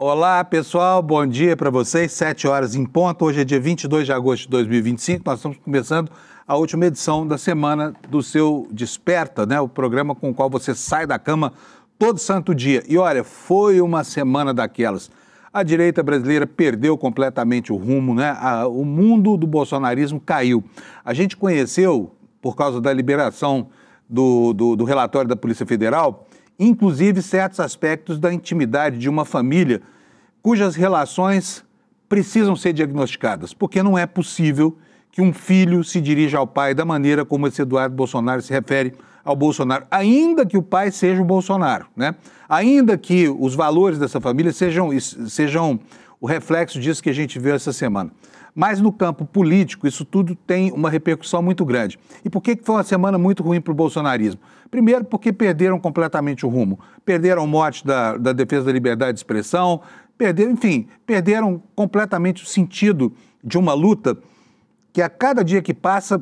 Olá, pessoal, bom dia para vocês, 7 horas em ponto. Hoje é dia 22 de agosto de 2025, nós estamos começando a última edição da semana do seu Desperta, né? O programa com o qual você sai da cama todo santo dia. E olha, foi uma semana daquelas. A direita brasileira perdeu completamente o rumo, né? O mundo do bolsonarismo caiu. A gente conheceu, por causa da liberação do relatório da Polícia Federal, inclusive certos aspectos da intimidade de uma família cujas relações precisam ser diagnosticadas, porque não é possível que um filho se dirija ao pai da maneira como esse Eduardo Bolsonaro se refere ao Bolsonaro, ainda que o pai seja o Bolsonaro, né? Ainda que os valores dessa família sejam o reflexo disso que a gente viu essa semana. Mas no campo político, isso tudo tem uma repercussão muito grande. E por que foi uma semana muito ruim para o bolsonarismo? Primeiro, porque perderam completamente o rumo. Perderam o mote da defesa da liberdade de expressão, perderam completamente o sentido de uma luta que a cada dia que passa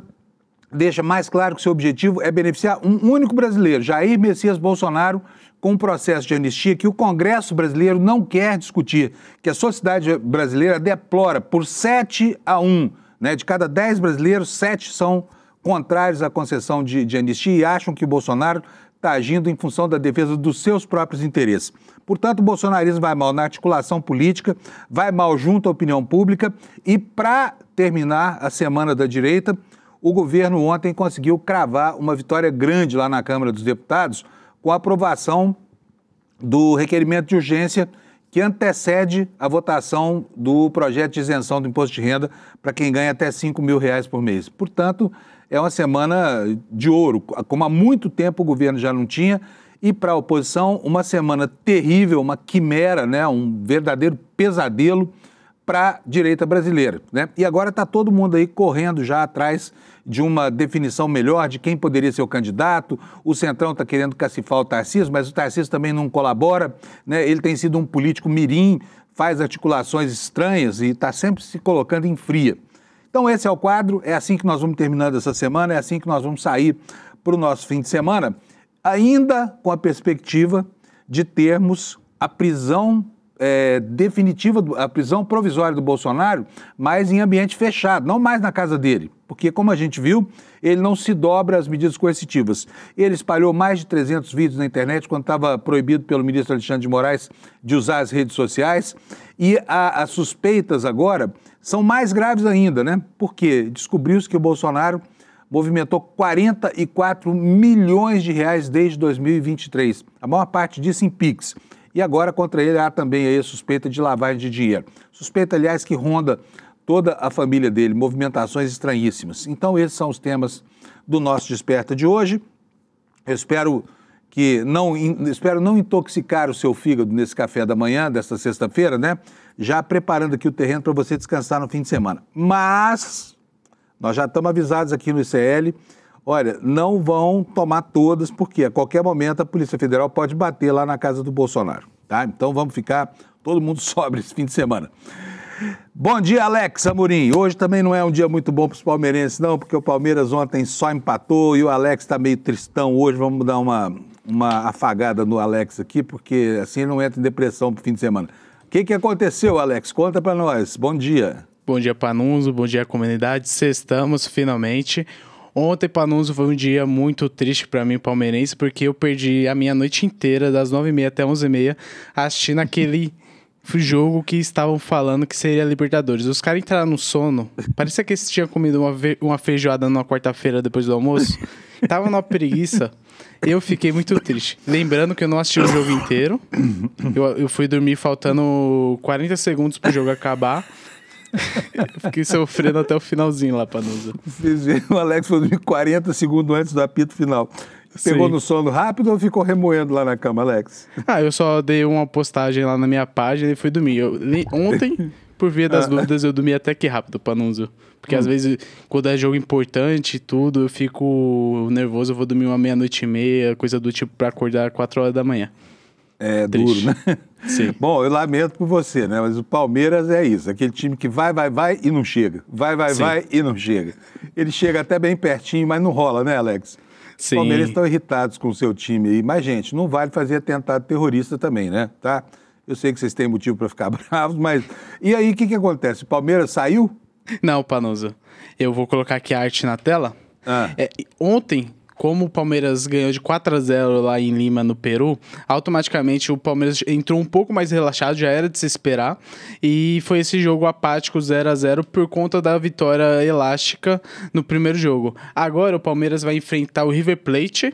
deixa mais claro que seu objetivo é beneficiar um único brasileiro, Jair Messias Bolsonaro, com um processo de anistia que o Congresso brasileiro não quer discutir, que a sociedade brasileira deplora por 7-1, né? De cada 10 brasileiros, 7 são contrários à concessão de anistia e acham que o Bolsonaro está agindo em função da defesa dos seus próprios interesses. Portanto, o bolsonarismo vai mal na articulação política, vai mal junto à opinião pública e, para terminar a semana da direita, o governo ontem conseguiu cravar uma vitória grande lá na Câmara dos Deputados com a aprovação do requerimento de urgência que antecede a votação do projeto de isenção do imposto de renda para quem ganha até R$5 mil por mês. Portanto, é uma semana de ouro, como há muito tempo o governo já não tinha, e para a oposição uma semana terrível, uma quimera, né? Um verdadeiro pesadelo para a direita brasileira, né? E agora está todo mundo aí correndo já atrás de uma definição melhor de quem poderia ser o candidato. O Centrão está querendo cacifar o Tarcísio, mas o Tarcísio também não colabora, né? Ele tem sido um político mirim, faz articulações estranhas e está sempre se colocando em fria. Então esse é o quadro, é assim que nós vamos terminando essa semana, é assim que nós vamos sair para o nosso fim de semana, ainda com a perspectiva de termos a prisão definitiva, a prisão provisória do Bolsonaro, mas em ambiente fechado, não mais na casa dele, porque, como a gente viu, ele não se dobra às medidas coercitivas. Ele espalhou mais de 300 vídeos na internet quando estava proibido pelo ministro Alexandre de Moraes de usar as redes sociais, e as suspeitas agora são mais graves ainda, né? Porque descobriu-se que o Bolsonaro movimentou 44 milhões de reais desde 2023, a maior parte disso em Pix. E agora contra ele há também aí a suspeita de lavagem de dinheiro. Suspeita, aliás, que ronda toda a família dele, movimentações estranhíssimas. Então esses são os temas do nosso Desperta de hoje. Eu espero não intoxicar o seu fígado nesse café da manhã, desta sexta-feira, né? Já preparando aqui o terreno para você descansar no fim de semana. Mas nós já estamos avisados aqui no ICL, olha, não vão tomar todas, porque a qualquer momento a Polícia Federal pode bater lá na casa do Bolsonaro, tá? Então vamos ficar todo mundo sóbrio esse fim de semana. Bom dia, Alex Amorim. Hoje também não é um dia muito bom para os palmeirenses, não, porque o Palmeiras ontem só empatou e o Alex está meio tristão hoje. Vamos dar uma afagada no Alex aqui, porque assim ele não entra em depressão para o fim de semana. O que aconteceu, Alex? Conta para nós. Bom dia. Bom dia, Panunzo. Bom dia, comunidade. Sextamos, finalmente. Ontem, Panunzo, foi um dia muito triste para mim, palmeirense, porque eu perdi a minha noite inteira, das 9h30 até 11h30, assistindo aquele jogo que estavam falando que seria Libertadores. Os caras entraram no sono, parecia que eles tinham comido uma feijoada numa quarta-feira depois do almoço. Tava numa preguiça. Eu fiquei muito triste. Lembrando que eu não assisti o jogo inteiro. Eu fui dormir faltando 40 segundos pro jogo acabar. Eu fiquei sofrendo até o finalzinho lá, Panusa. O Alex foi dormir 40 segundos antes do apito final. Pegou no sono rápido ou ficou remoendo lá na cama, Alex? Eu só dei uma postagem lá na minha página e fui dormir. Ontem, por via das dúvidas, eu dormi até que rápido, Panuso. Porque às vezes, quando é jogo importante e tudo, eu fico nervoso, eu vou dormir 00:30, coisa do tipo, pra acordar 4 horas da manhã. É triste. Duro, né? Sim. Bom, eu lamento por você, né? Mas o Palmeiras é isso, aquele time que vai e não chega. Vai e não chega. Ele chega até bem pertinho, mas não rola, né, Alex? Sim. Os palmeirenses estão irritados com o seu time aí. Mas, gente, não vale fazer atentado terrorista também, né? Tá? Eu sei que vocês têm motivo para ficar bravos, mas... E aí, o que acontece? O Palmeiras saiu? Não, Panuso. Eu vou colocar aqui a arte na tela. Ontem, como o Palmeiras ganhou de 4-0 lá em Lima, no Peru, automaticamente o Palmeiras entrou um pouco mais relaxado, já era de se esperar, e foi esse jogo apático 0-0 por conta da vitória elástica no primeiro jogo. Agora o Palmeiras vai enfrentar o River Plate,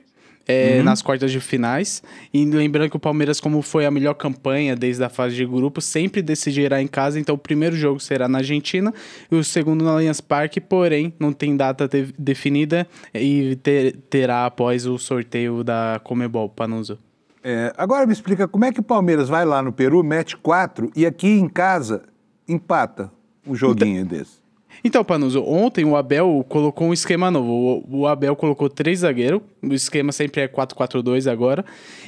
nas quartas de finais, e lembrando que o Palmeiras, como foi a melhor campanha desde a fase de grupo, sempre decidirá em casa, então o primeiro jogo será na Argentina e o segundo no Allianz Parque, porém não tem data definida e terá após o sorteio da Conmebol, Panuso. Agora me explica como é que o Palmeiras vai lá no Peru, mete 4 e aqui em casa empata um joguinho desse. Então, Panuso, ontem o Abel colocou um esquema novo. O Abel colocou 3 zagueiros, o esquema sempre é 4-4-2 agora.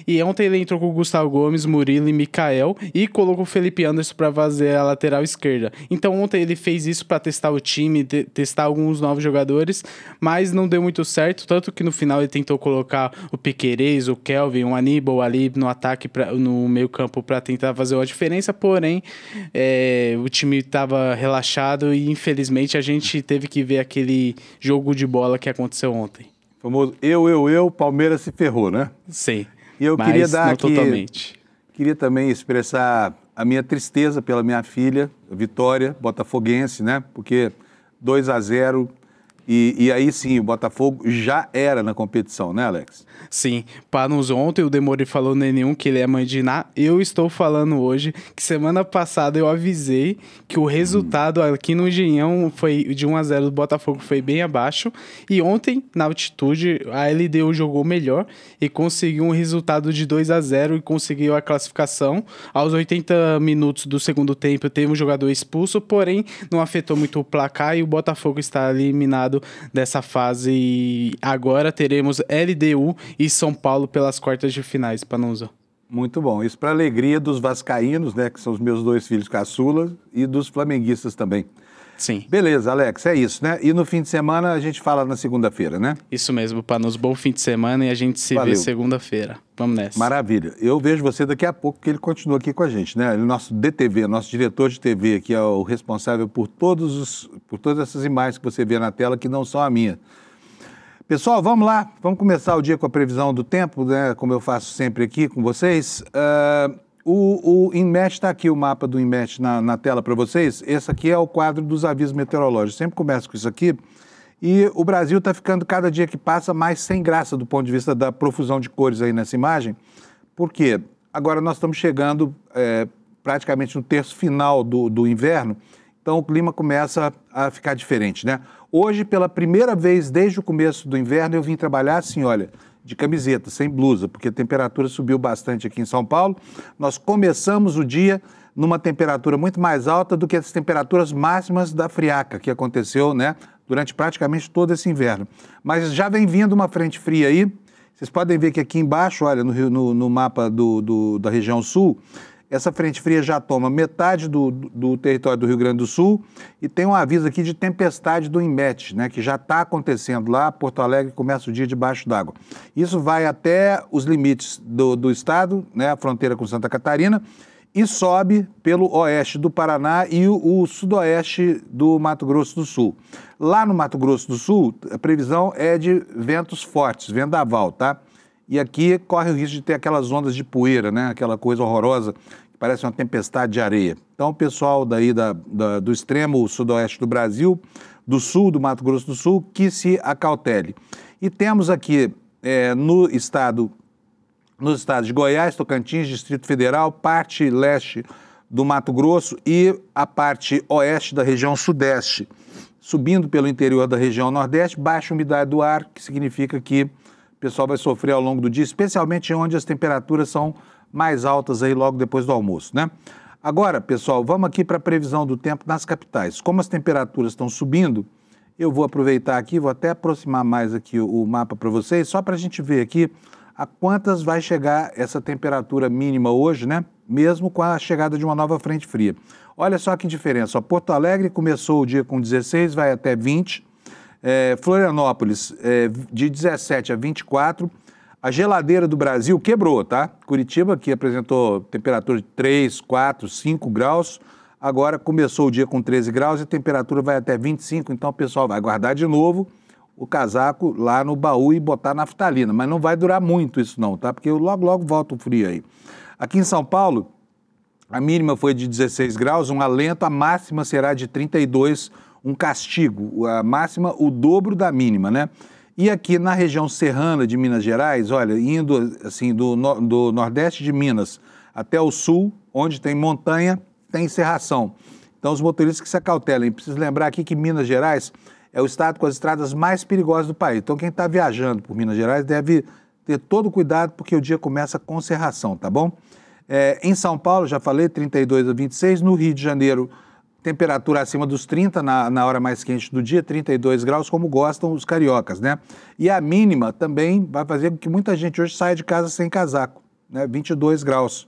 E ontem ele entrou com o Gustavo Gomes, Murilo e Mikael e colocou o Felipe Anderson para fazer a lateral esquerda. Então ontem ele fez isso para testar o time, testar alguns novos jogadores, mas não deu muito certo, tanto que no final ele tentou colocar o Piquerez, o Kelvin, o Aníbal ali no ataque, no meio campo para tentar fazer uma diferença, porém o time estava relaxado e infelizmente a gente teve que ver aquele jogo de bola que aconteceu ontem. O famoso Palmeiras se ferrou, né? Sim, e eu mas queria dar não aqui, totalmente. Queria também expressar a minha tristeza pela minha filha, Vitória, botafoguense, né? Porque 2-0 e aí sim, o Botafogo já era na competição, né, Alex? Sim, Panos, ontem o Demori falou nenhum que ele é mãe de Iná. Eu estou falando hoje que semana passada eu avisei que o resultado aqui no Engenhão foi de 1-0 do Botafogo, foi bem abaixo. E ontem, na altitude, a LDU jogou melhor e conseguiu um resultado de 2-0 e conseguiu a classificação. Aos 80 minutos do segundo tempo teve um jogador expulso, porém não afetou muito o placar e o Botafogo está eliminado dessa fase. E agora teremos LDU e São Paulo pelas quartas de finais, Panuso. Muito bom. Isso para alegria dos vascaínos, né, que são os meus 2 filhos caçulas, e dos flamenguistas também. Sim. Beleza, Alex, é isso, né? E no fim de semana a gente fala na segunda-feira, né? Isso mesmo, Panuso. Bom fim de semana e a gente se vê segunda-feira. Vamos nessa. Maravilha. Eu vejo você daqui a pouco, porque ele continua aqui com a gente, né? Ele é nosso DTV, nosso diretor de TV, que é o responsável por todas essas imagens que você vê na tela, que não são a minha. Pessoal, vamos lá. Vamos começar o dia com a previsão do tempo, né? Como eu faço sempre aqui com vocês. O INMET está aqui, o mapa do INMET na tela para vocês. Esse aqui é o quadro dos avisos meteorológicos. Sempre começo com isso aqui. E o Brasil está ficando, cada dia que passa, mais sem graça do ponto de vista da profusão de cores aí nessa imagem. Por quê? Agora nós estamos chegando praticamente no terço final do inverno, então o clima começa a ficar diferente, né? Hoje, pela primeira vez desde o começo do inverno, eu vim trabalhar assim, olha, de camiseta, sem blusa, porque a temperatura subiu bastante aqui em São Paulo. Nós começamos o dia numa temperatura muito mais alta do que as temperaturas máximas da friaca que aconteceu, né, durante praticamente todo esse inverno. Mas já vem vindo uma frente fria aí. Vocês podem ver que aqui embaixo, olha, no mapa da região sul, essa frente fria já toma metade do território do Rio Grande do Sul e tem um aviso aqui de tempestade do INMET, né, que já está acontecendo lá. Porto Alegre começa o dia debaixo d'água. Isso vai até os limites do estado, né, a fronteira com Santa Catarina, e sobe pelo oeste do Paraná e o sudoeste do Mato Grosso do Sul. Lá no Mato Grosso do Sul, a previsão é de ventos fortes, vendaval, tá? E aqui corre o risco de ter aquelas ondas de poeira, né? Aquela coisa horrorosa, que parece uma tempestade de areia. Então, o pessoal daí do extremo sudoeste do Brasil, do sul do Mato Grosso do Sul, que se acautele. E temos aqui nos estados de Goiás, Tocantins, Distrito Federal, parte leste do Mato Grosso e a parte oeste da região sudeste, subindo pelo interior da região nordeste, baixa umidade do ar, que significa que o pessoal vai sofrer ao longo do dia, especialmente onde as temperaturas são mais altas aí logo depois do almoço, né? Agora, pessoal, vamos aqui para a previsão do tempo nas capitais. Como as temperaturas estão subindo, eu vou aproveitar aqui, vou até aproximar mais aqui o mapa para vocês, só para a gente ver aqui a quantas vai chegar essa temperatura mínima hoje, né? Mesmo com a chegada de uma nova frente fria. Olha só que diferença. Porto Alegre começou o dia com 16, vai até 20. Florianópolis, de 17 a 24. A geladeira do Brasil quebrou, tá? Curitiba, que apresentou temperatura de 3, 4, 5 graus, agora começou o dia com 13 graus e a temperatura vai até 25, então o pessoal vai guardar de novo o casaco lá no baú e botar naftalina, mas não vai durar muito isso não, tá? Porque logo, logo volta o frio aí. Aqui em São Paulo, a mínima foi de 16 graus, um alento, a máxima será de 32, um castigo, a máxima o dobro da mínima, né? E aqui na região serrana de Minas Gerais, olha, indo assim do nordeste de Minas até o sul, onde tem montanha, tem cerração. Então os motoristas que se acautelem. Preciso lembrar aqui que Minas Gerais é o estado com as estradas mais perigosas do país. Então quem está viajando por Minas Gerais deve ter todo cuidado porque o dia começa com cerração, tá bom? Em São Paulo, já falei, 32 a 26, no Rio de Janeiro, temperatura acima dos 30 na hora mais quente do dia, 32 graus, como gostam os cariocas, né? E a mínima também vai fazer com que muita gente hoje saia de casa sem casaco, né? 22 graus.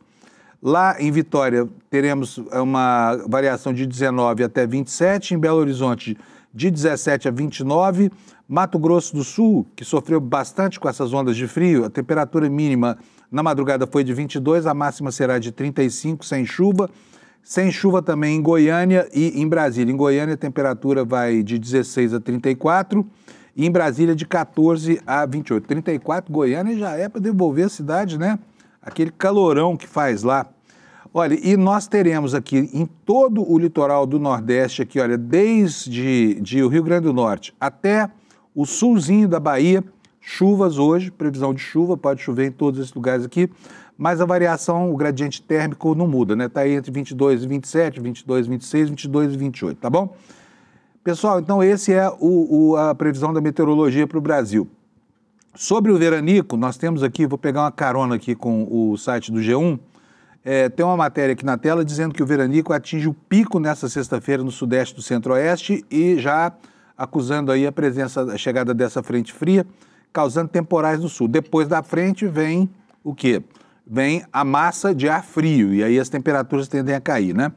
Lá em Vitória, teremos uma variação de 19 até 27, em Belo Horizonte, de 17 a 29, Mato Grosso do Sul, que sofreu bastante com essas ondas de frio, a temperatura mínima na madrugada foi de 22, a máxima será de 35, sem chuva. Sem chuva também em Goiânia e em Brasília. Em Goiânia a temperatura vai de 16 a 34 e em Brasília de 14 a 28. 34, Goiânia já é para devolver a cidade, né? Aquele calorão que faz lá. Olha, e nós teremos aqui em todo o litoral do Nordeste, aqui, olha, desde o Rio Grande do Norte até o sulzinho da Bahia, chuvas hoje, previsão de chuva, pode chover em todos esses lugares aqui, mas a variação, o gradiente térmico não muda, né? Está aí entre 22 e 27, 22 e 26, 22 e 28, tá bom? Pessoal, então esse é a previsão da meteorologia para o Brasil. Sobre o veranico, nós temos aqui, vou pegar uma carona aqui com o site do G1, tem uma matéria aqui na tela dizendo que o veranico atinge o pico nessa sexta-feira no sudeste do centro-oeste e já acusando aí a chegada dessa frente fria, causando temporais no sul. Depois da frente vem o quê? Vem a massa de ar frio e aí as temperaturas tendem a cair, né?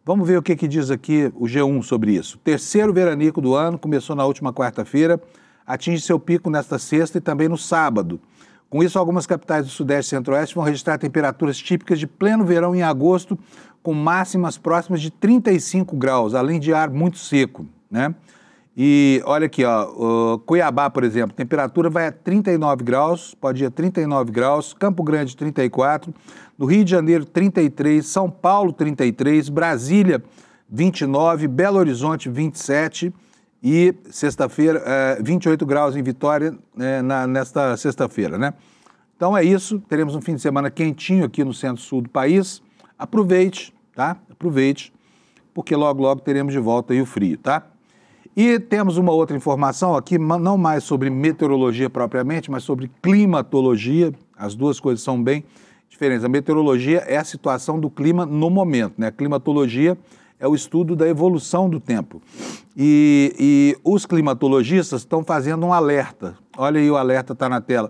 Vamos ver o que diz aqui o G1 sobre isso. O terceiro veranico do ano começou na última quarta-feira, atinge seu pico nesta sexta e também no sábado. Com isso, algumas capitais do Sudeste e Centro-Oeste vão registrar temperaturas típicas de pleno verão em agosto, com máximas próximas de 35 graus, além de ar muito seco, né? E olha aqui, ó, Cuiabá, por exemplo, temperatura vai a 39 graus, pode ir a 39 graus, Campo Grande 34, no Rio de Janeiro 33, São Paulo 33, Brasília 29, Belo Horizonte 27 e sexta-feira 28 graus em Vitória nesta sexta-feira, né? Então é isso, teremos um fim de semana quentinho aqui no centro-sul do país. Aproveite, tá? Aproveite, porque logo, logo teremos de volta aí o frio, tá? E temos uma outra informação aqui, não mais sobre meteorologia propriamente, mas sobre climatologia. As duas coisas são bem diferentes. A meteorologia é a situação do clima no momento, né? A climatologia é o estudo da evolução do tempo. E os climatologistas estão fazendo um alerta. Olha aí, o alerta está na tela.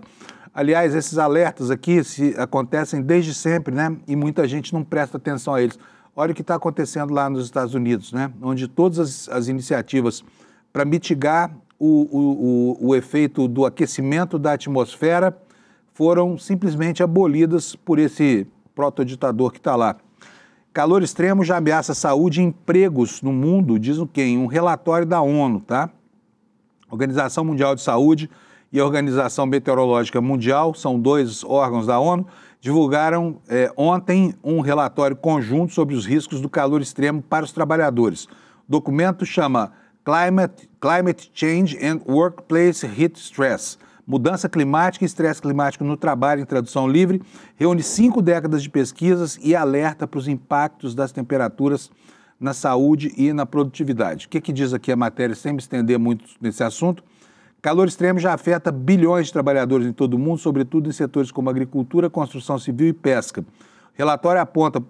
Aliás, esses alertas aqui acontecem desde sempre, né? E muita gente não presta atenção a eles. Olha o que está acontecendo lá nos Estados Unidos, né? Onde todas as iniciativas para mitigar o efeito do aquecimento da atmosfera foram simplesmente abolidas por esse protoditador que está lá. Calor extremo já ameaça saúde e empregos no mundo, diz o quê? Em um relatório da ONU, tá? Organização Mundial de Saúde e a Organização Meteorológica Mundial, são dois órgãos da ONU, divulgaram ontem um relatório conjunto sobre os riscos do calor extremo para os trabalhadores. O documento chama Climate Change and Workplace Heat Stress. Mudança climática e estresse climático no trabalho, em tradução livre, reúne 5 décadas de pesquisas e alerta para os impactos das temperaturas na saúde e na produtividade. O que diz aqui a matéria, sem me estender muito nesse assunto? Calor extremo já afeta bilhões de trabalhadores em todo o mundo, sobretudo em setores como agricultura, construção civil e pesca. O relatório aponta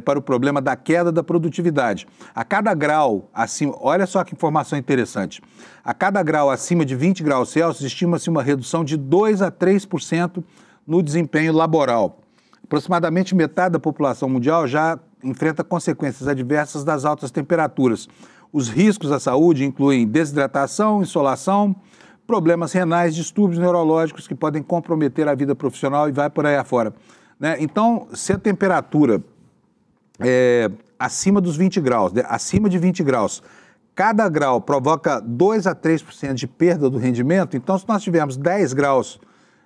para o problema da queda da produtividade. A cada grau acima, olha só que informação interessante, a cada grau acima de 20 graus Celsius, estima-se uma redução de 2 a 3% no desempenho laboral. Aproximadamente metade da população mundial já enfrenta consequências adversas das altas temperaturas. Os riscos à saúde incluem desidratação, insolação, problemas renais, distúrbios neurológicos que podem comprometer a vida profissional e vai por aí afora, né? Então, se a temperatura acima dos 20 graus, né? Acima de 20 graus, cada grau provoca 2 a 3% de perda do rendimento. Então, se nós tivermos 10 graus,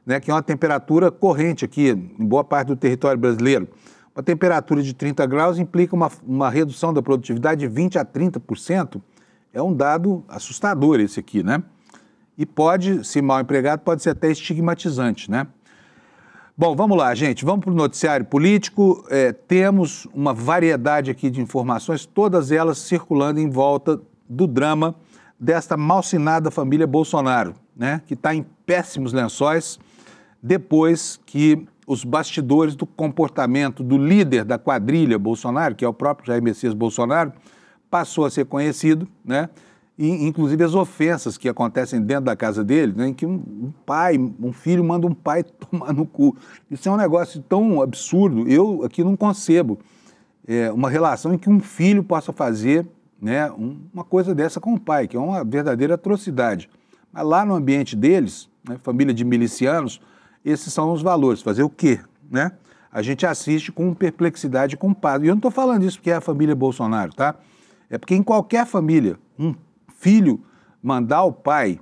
né, que é uma temperatura corrente aqui em boa parte do território brasileiro, uma temperatura de 30 graus implica uma redução da produtividade de 20 a 30%. É um dado assustador esse aqui, né? E pode, se mal empregado, pode ser até estigmatizante, né? Bom, vamos lá, gente. Vamos para o noticiário político. Temos uma variedade aqui de informações, todas elas circulando em volta do drama desta malsinada família Bolsonaro, né? Que está em péssimos lençóis depois que os bastidores do comportamento do líder da quadrilha Bolsonaro, que é o próprio Jair Messias Bolsonaro, passou a ser conhecido, né? E, inclusive as ofensas que acontecem dentro da casa dele, né? Em que um filho manda um pai tomar no cu. Isso é um negócio tão absurdo, eu aqui não concebo uma relação em que um filho possa fazer, né, uma coisa dessa com o pai, que é uma verdadeira atrocidade. Mas lá no ambiente deles, né, família de milicianos, esses são os valores. Fazer o quê, né? A gente assiste com perplexidade e com padre. E eu não estou falando isso porque é a família Bolsonaro, tá? É porque em qualquer família, um filho mandar o pai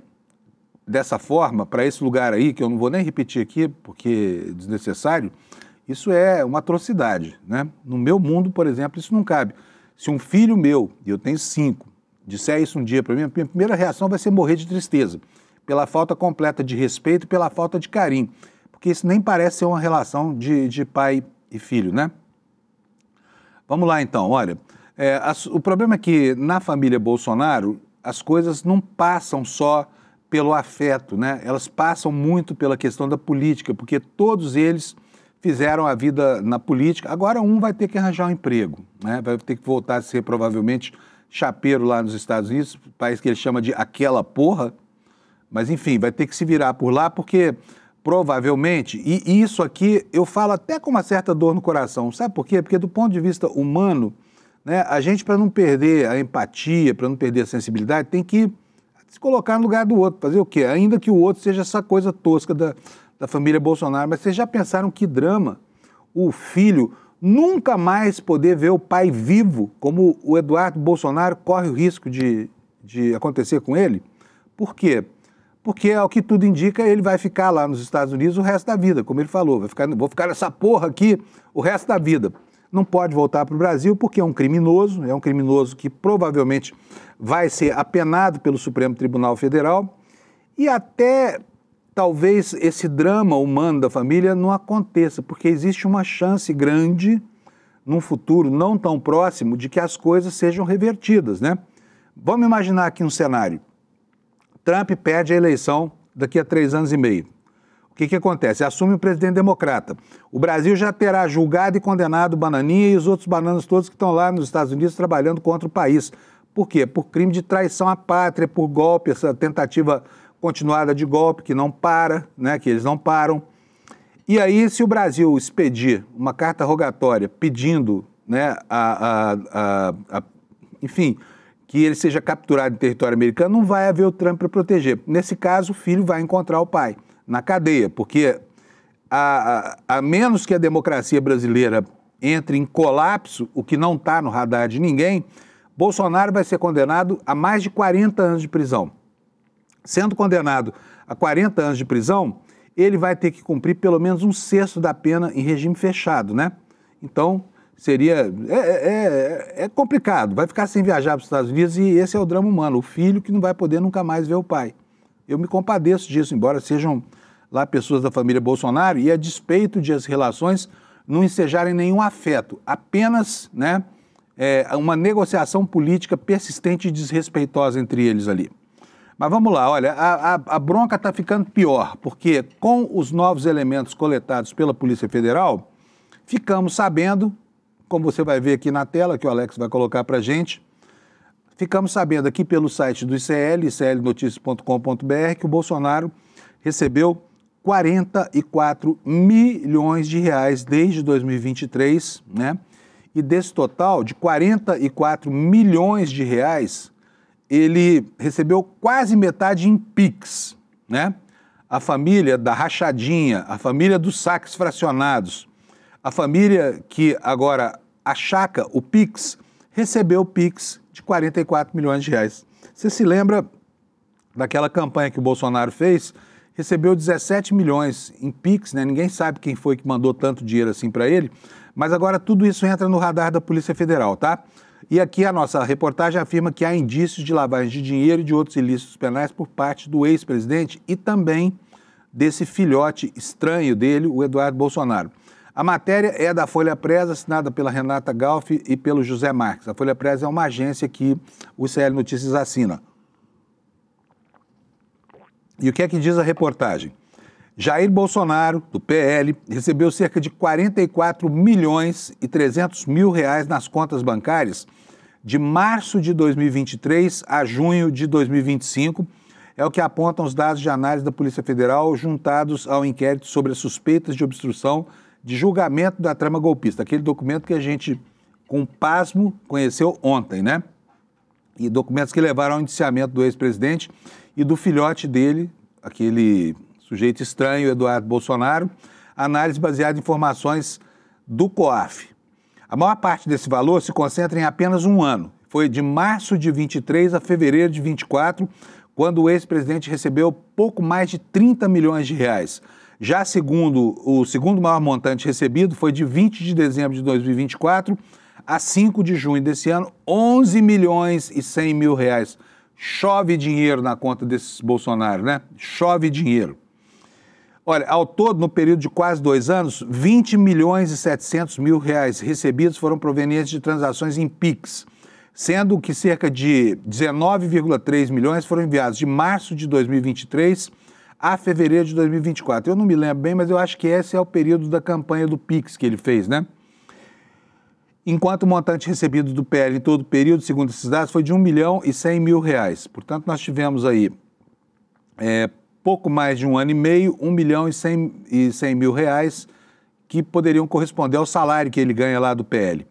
dessa forma para esse lugar aí, que eu não vou nem repetir aqui porque é desnecessário, isso é uma atrocidade, né? No meu mundo, por exemplo, isso não cabe. Se um filho meu, e eu tenho 5, disser isso um dia para mim, a minha primeira reação vai ser morrer de tristeza, pela falta completa de respeito e pela falta de carinho, porque isso nem parece ser uma relação de pai e filho, né? Vamos lá então, olha, o problema é que na família Bolsonaro as coisas não passam só pelo afeto, né? Elas passam muito pela questão da política, porque todos eles fizeram a vida na política. Agora um vai ter que arranjar um emprego, né? Vai ter que voltar a ser provavelmente chapeiro lá nos Estados Unidos, país que ele chama de aquela porra, mas enfim, vai ter que se virar por lá, porque provavelmente, e isso aqui eu falo até com uma certa dor no coração, sabe por quê? Porque do ponto de vista humano, né, a gente, para não perder a empatia, para não perder a sensibilidade, tem que se colocar no lugar do outro, fazer o quê? Ainda que o outro seja essa coisa tosca da família Bolsonaro. Mas vocês já pensaram que drama o filho nunca mais poder ver o pai vivo, como o Eduardo Bolsonaro corre o risco de acontecer com ele? Por quê? Porque, ao que tudo indica, ele vai ficar lá nos Estados Unidos o resto da vida, como ele falou, vou ficar nessa porra aqui o resto da vida. Não pode voltar para o Brasil porque é um criminoso que provavelmente vai ser apenado pelo Supremo Tribunal Federal e até talvez esse drama humano da família não aconteça, porque existe uma chance grande, num futuro não tão próximo, de que as coisas sejam revertidas, né? Vamos imaginar aqui um cenário. Trump perde a eleição daqui a 3 anos e meio. O que acontece? Assume o presidente democrata. O Brasil já terá julgado e condenado o Bananinha e os outros bananas todos que estão lá nos Estados Unidos trabalhando contra o país. Por quê? Por crime de traição à pátria, por golpe, essa tentativa continuada de golpe que não para, né, que eles não param. E aí, se o Brasil expedir uma carta rogatória pedindo, né, enfim, que ele seja capturado em território americano, não vai haver o Trump para proteger. Nesse caso, o filho vai encontrar o pai na cadeia, porque a menos que a democracia brasileira entre em colapso, o que não está no radar de ninguém, Bolsonaro vai ser condenado a mais de 40 anos de prisão. Sendo condenado a 40 anos de prisão, ele vai ter que cumprir pelo menos 1/6 da pena em regime fechado, né? Então, é complicado, vai ficar sem viajar para os Estados Unidos e esse é o drama humano, o filho que não vai poder nunca mais ver o pai. Eu me compadeço disso, embora sejam lá pessoas da família Bolsonaro e a despeito de as relações não ensejarem nenhum afeto, apenas, né, uma negociação política persistente e desrespeitosa entre eles ali. Mas vamos lá, olha, a bronca está ficando pior, porque com os novos elementos coletados pela Polícia Federal, ficamos sabendo, como você vai ver aqui na tela, que o Alex vai colocar para a gente, ficamos sabendo aqui pelo site do ICL, iclnoticias.com.br, que o Bolsonaro recebeu 44 milhões de reais desde 2023, né? E desse total de 44 milhões de reais, ele recebeu quase metade em Pix. né? A família da rachadinha, a família dos saques fracionados, a família que agora achaca o Pix, recebeu o Pix de 44 milhões de reais. Você se lembra daquela campanha que o Bolsonaro fez? Recebeu 17 milhões em Pix, né? Ninguém sabe quem foi que mandou tanto dinheiro assim para ele, mas agora tudo isso entra no radar da Polícia Federal, tá? E aqui a nossa reportagem afirma que há indícios de lavagem de dinheiro e de outros ilícitos penais por parte do ex-presidente e também desse filhote estranho dele, o Eduardo Bolsonaro. A matéria é da Folha Press, assinada pela Renata Galfi e pelo José Marques. A Folha Press é uma agência que o ICL Notícias assina. E o que é que diz a reportagem? Jair Bolsonaro, do PL, recebeu cerca de 44 milhões e 300 mil reais nas contas bancárias de março de 2023 a junho de 2025, é o que apontam os dados de análise da Polícia Federal juntados ao inquérito sobre as suspeitas de obstrução de julgamento da trama golpista, aquele documento que a gente, com pasmo, conheceu ontem, né? E documentos que levaram ao indiciamento do ex-presidente e do filhote dele, aquele sujeito estranho, Eduardo Bolsonaro, análise baseada em informações do COAF. A maior parte desse valor se concentra em apenas um ano. Foi de março de 23 a fevereiro de 24, quando o ex-presidente recebeu pouco mais de 30 milhões de reais. Já segundo o segundo maior montante recebido foi de 20 de dezembro de 2024 a 5 de junho desse ano, 11 milhões e 100 mil reais. Chove dinheiro na conta desses Bolsonaro, né? Chove dinheiro. Olha, ao todo, no período de quase 2 anos, 20 milhões e 700 mil reais recebidos foram provenientes de transações em Pix, sendo que cerca de 19,3 milhões foram enviados de março de 2023 a fevereiro de 2024. Eu não me lembro bem, mas eu acho que esse é o período da campanha do Pix que ele fez, né? Enquanto o montante recebido do PL em todo o período, segundo esses dados, foi de 1 milhão e 100 mil reais. Portanto, nós tivemos aí pouco mais de um ano e meio, 1 milhão e 100 mil reais que poderiam corresponder ao salário que ele ganha lá do PL.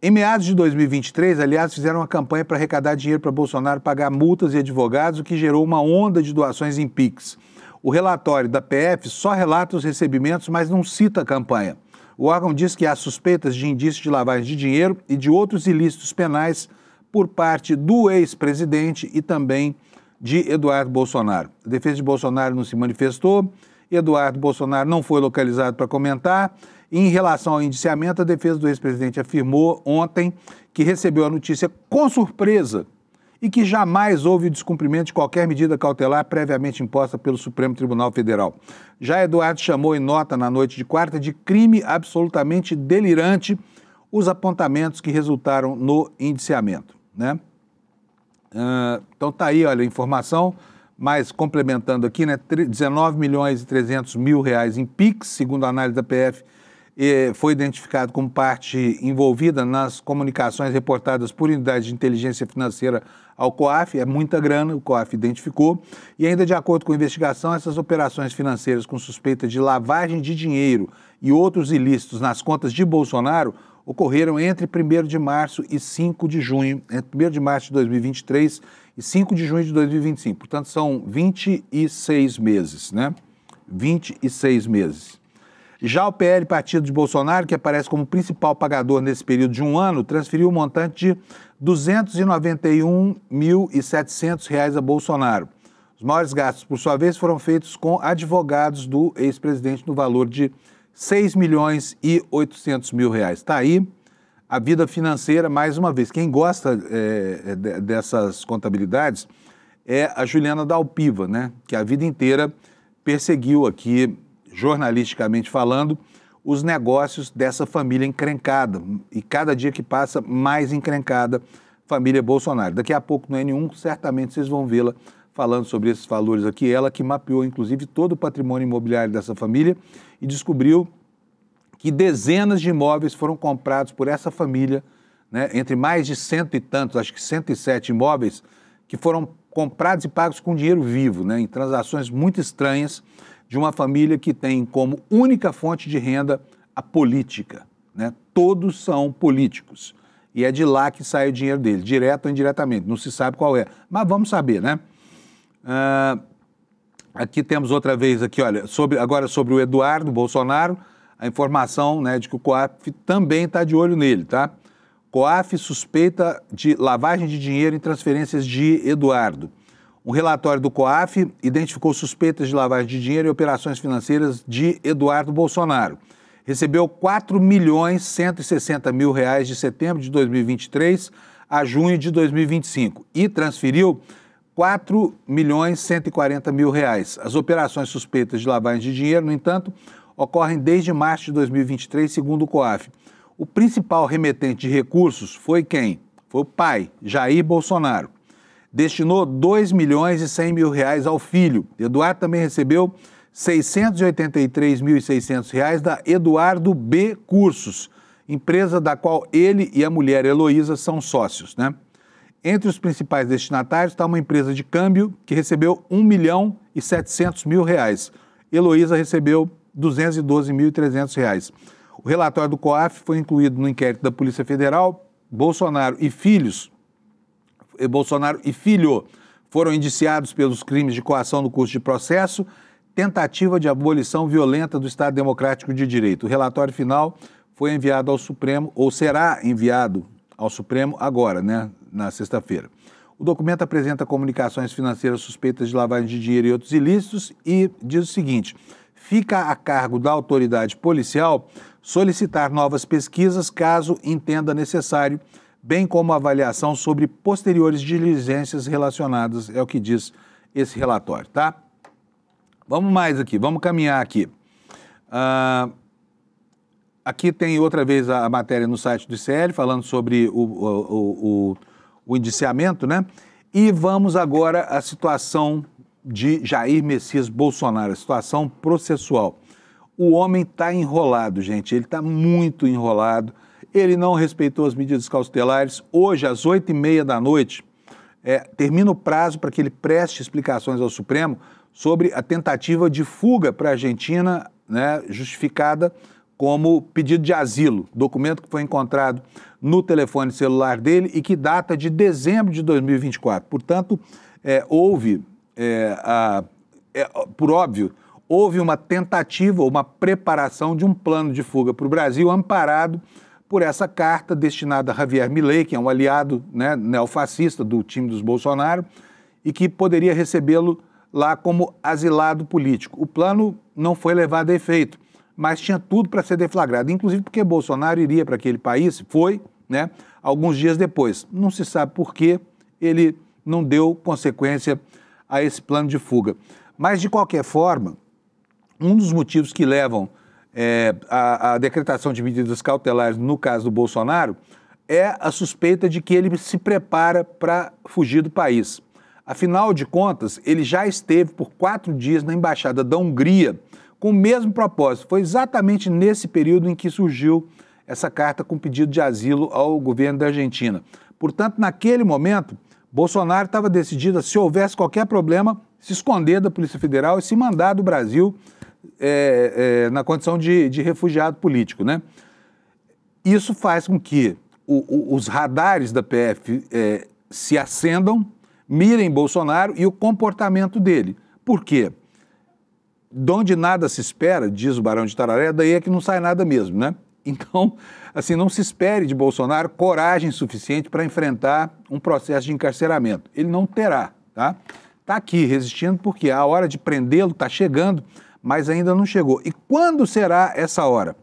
Em meados de 2023, aliás, fizeram uma campanha para arrecadar dinheiro para Bolsonaro pagar multas e advogados, o que gerou uma onda de doações em Pix. O relatório da PF só relata os recebimentos, mas não cita a campanha. O órgão diz que há suspeitas de indícios de lavagem de dinheiro e de outros ilícitos penais por parte do ex-presidente e também de Eduardo Bolsonaro. A defesa de Bolsonaro não se manifestou, Eduardo Bolsonaro não foi localizado para comentar. E em relação ao indiciamento, a defesa do ex-presidente afirmou ontem que recebeu a notícia com surpresa e que jamais houve o descumprimento de qualquer medida cautelar previamente imposta pelo Supremo Tribunal Federal. Já Eduardo chamou em nota na noite de quarta de crime absolutamente delirante os apontamentos que resultaram no indiciamento, né? Então tá aí, olha, a informação, mas complementando aqui, né, 19 milhões e 300 mil reais em Pix, segundo a análise da PF, foi identificado como parte envolvida nas comunicações reportadas por unidades de inteligência financeira ao COAF, é muita grana, o COAF identificou, e ainda de acordo com a investigação, essas operações financeiras com suspeita de lavagem de dinheiro e outros ilícitos nas contas de Bolsonaro ocorreram entre 1º de março e 5 de junho, entre 1º de março de 2023 e 5 de junho de 2025, portanto são 26 meses, né? 26 meses. Já o PL, partido de Bolsonaro, que aparece como principal pagador nesse período de um ano, transferiu um montante de R$ 291.700 a Bolsonaro. Os maiores gastos, por sua vez, foram feitos com advogados do ex-presidente no valor de R$ 6.800.000. Está aí a vida financeira, mais uma vez. Quem gosta dessas contabilidades é a Juliana Dalpiva, né? Que a vida inteira perseguiu aqui, jornalisticamente falando, os negócios dessa família encrencada. E cada dia que passa, mais encrencada, família Bolsonaro. Daqui a pouco, no N1, certamente vocês vão vê-la falando sobre esses valores aqui. Ela que mapeou, inclusive, todo o patrimônio imobiliário dessa família e descobriu que dezenas de imóveis foram comprados por essa família, né, entre mais de 100 e tantos, acho que 107 imóveis, que foram comprados e pagos com dinheiro vivo, né, em transações muito estranhas, de uma família que tem como única fonte de renda a política, né? Todos são políticos. E é de lá que sai o dinheiro deles, direto ou indiretamente. Não se sabe qual é, mas vamos saber, né? Aqui temos outra vez, aqui, olha, agora sobre o Eduardo Bolsonaro, a informação, né, de que o COAF também está de olho nele, tá? COAF suspeita de lavagem de dinheiro em transferências de Eduardo. Um relatório do COAF identificou suspeitas de lavagem de dinheiro e operações financeiras de Eduardo Bolsonaro. Recebeu R$ 4.160.000 de setembro de 2023 a junho de 2025 e transferiu R$ 4.140.000. As operações suspeitas de lavagem de dinheiro, no entanto, ocorrem desde março de 2023, segundo o COAF. O principal remetente de recursos foi quem? Foi o pai, Jair Bolsonaro. Destinou R$ 2.100.000 ao filho. Eduardo também recebeu R$ 683.600 da Eduardo B. Cursos, empresa da qual ele e a mulher Heloísa são sócios, né? Entre os principais destinatários está uma empresa de câmbio que recebeu R$ 1.700.000. Heloísa recebeu R$ 212.300. O relatório do COAF foi incluído no inquérito da Polícia Federal. Bolsonaro e filho foram indiciados pelos crimes de coação no curso de processo, tentativa de abolição violenta do Estado Democrático de Direito. O relatório final foi enviado ao Supremo, ou será enviado ao Supremo agora, né, na sexta-feira. O documento apresenta comunicações financeiras suspeitas de lavagem de dinheiro e outros ilícitos e diz o seguinte: fica a cargo da autoridade policial solicitar novas pesquisas caso entenda necessário, bem como avaliação sobre posteriores diligências relacionadas, é o que diz esse relatório, tá? Vamos mais aqui, vamos caminhar aqui. Aqui tem outra vez a matéria no site do ICL, falando sobre o indiciamento, né? E vamos agora à situação de Jair Messias Bolsonaro, a situação processual. O homem está enrolado, gente, ele está muito enrolado. Ele não respeitou as medidas cautelares. Hoje, às 20h30 da noite, termina o prazo para que ele preste explicações ao Supremo sobre a tentativa de fuga para a Argentina, né, justificada como pedido de asilo, documento que foi encontrado no telefone celular dele e que data de dezembro de 2024. Portanto, por óbvio, houve uma tentativa, uma preparação de um plano de fuga para o Brasil amparado por essa carta destinada a Javier Milei, que é um aliado, né, neofascista do time dos Bolsonaro, e que poderia recebê-lo lá como asilado político. O plano não foi levado a efeito, mas tinha tudo para ser deflagrado, inclusive porque Bolsonaro iria para aquele país, foi, né, alguns dias depois. Não se sabe por que ele não deu consequência a esse plano de fuga. Mas, de qualquer forma, um dos motivos que levam a decretação de medidas cautelares no caso do Bolsonaro é a suspeita de que ele se prepara para fugir do país. Afinal de contas, ele já esteve por 4 dias na Embaixada da Hungria com o mesmo propósito. Foi exatamente nesse período em que surgiu essa carta com pedido de asilo ao governo da Argentina. Portanto, naquele momento, Bolsonaro estava decidido a, se houvesse qualquer problema, se esconder da Polícia Federal e se mandar do Brasil na condição de refugiado político, né? Isso faz com que os radares da PF se acendam, mirem Bolsonaro e o comportamento dele. Por quê? De onde nada se espera, diz o Barão de Tararé, daí é que não sai nada mesmo, né? Então, assim, não se espere de Bolsonaro coragem suficiente para enfrentar um processo de encarceramento. Ele não terá, tá? Está aqui resistindo porque a hora de prendê-lo está chegando, mas ainda não chegou. E quando será essa hora?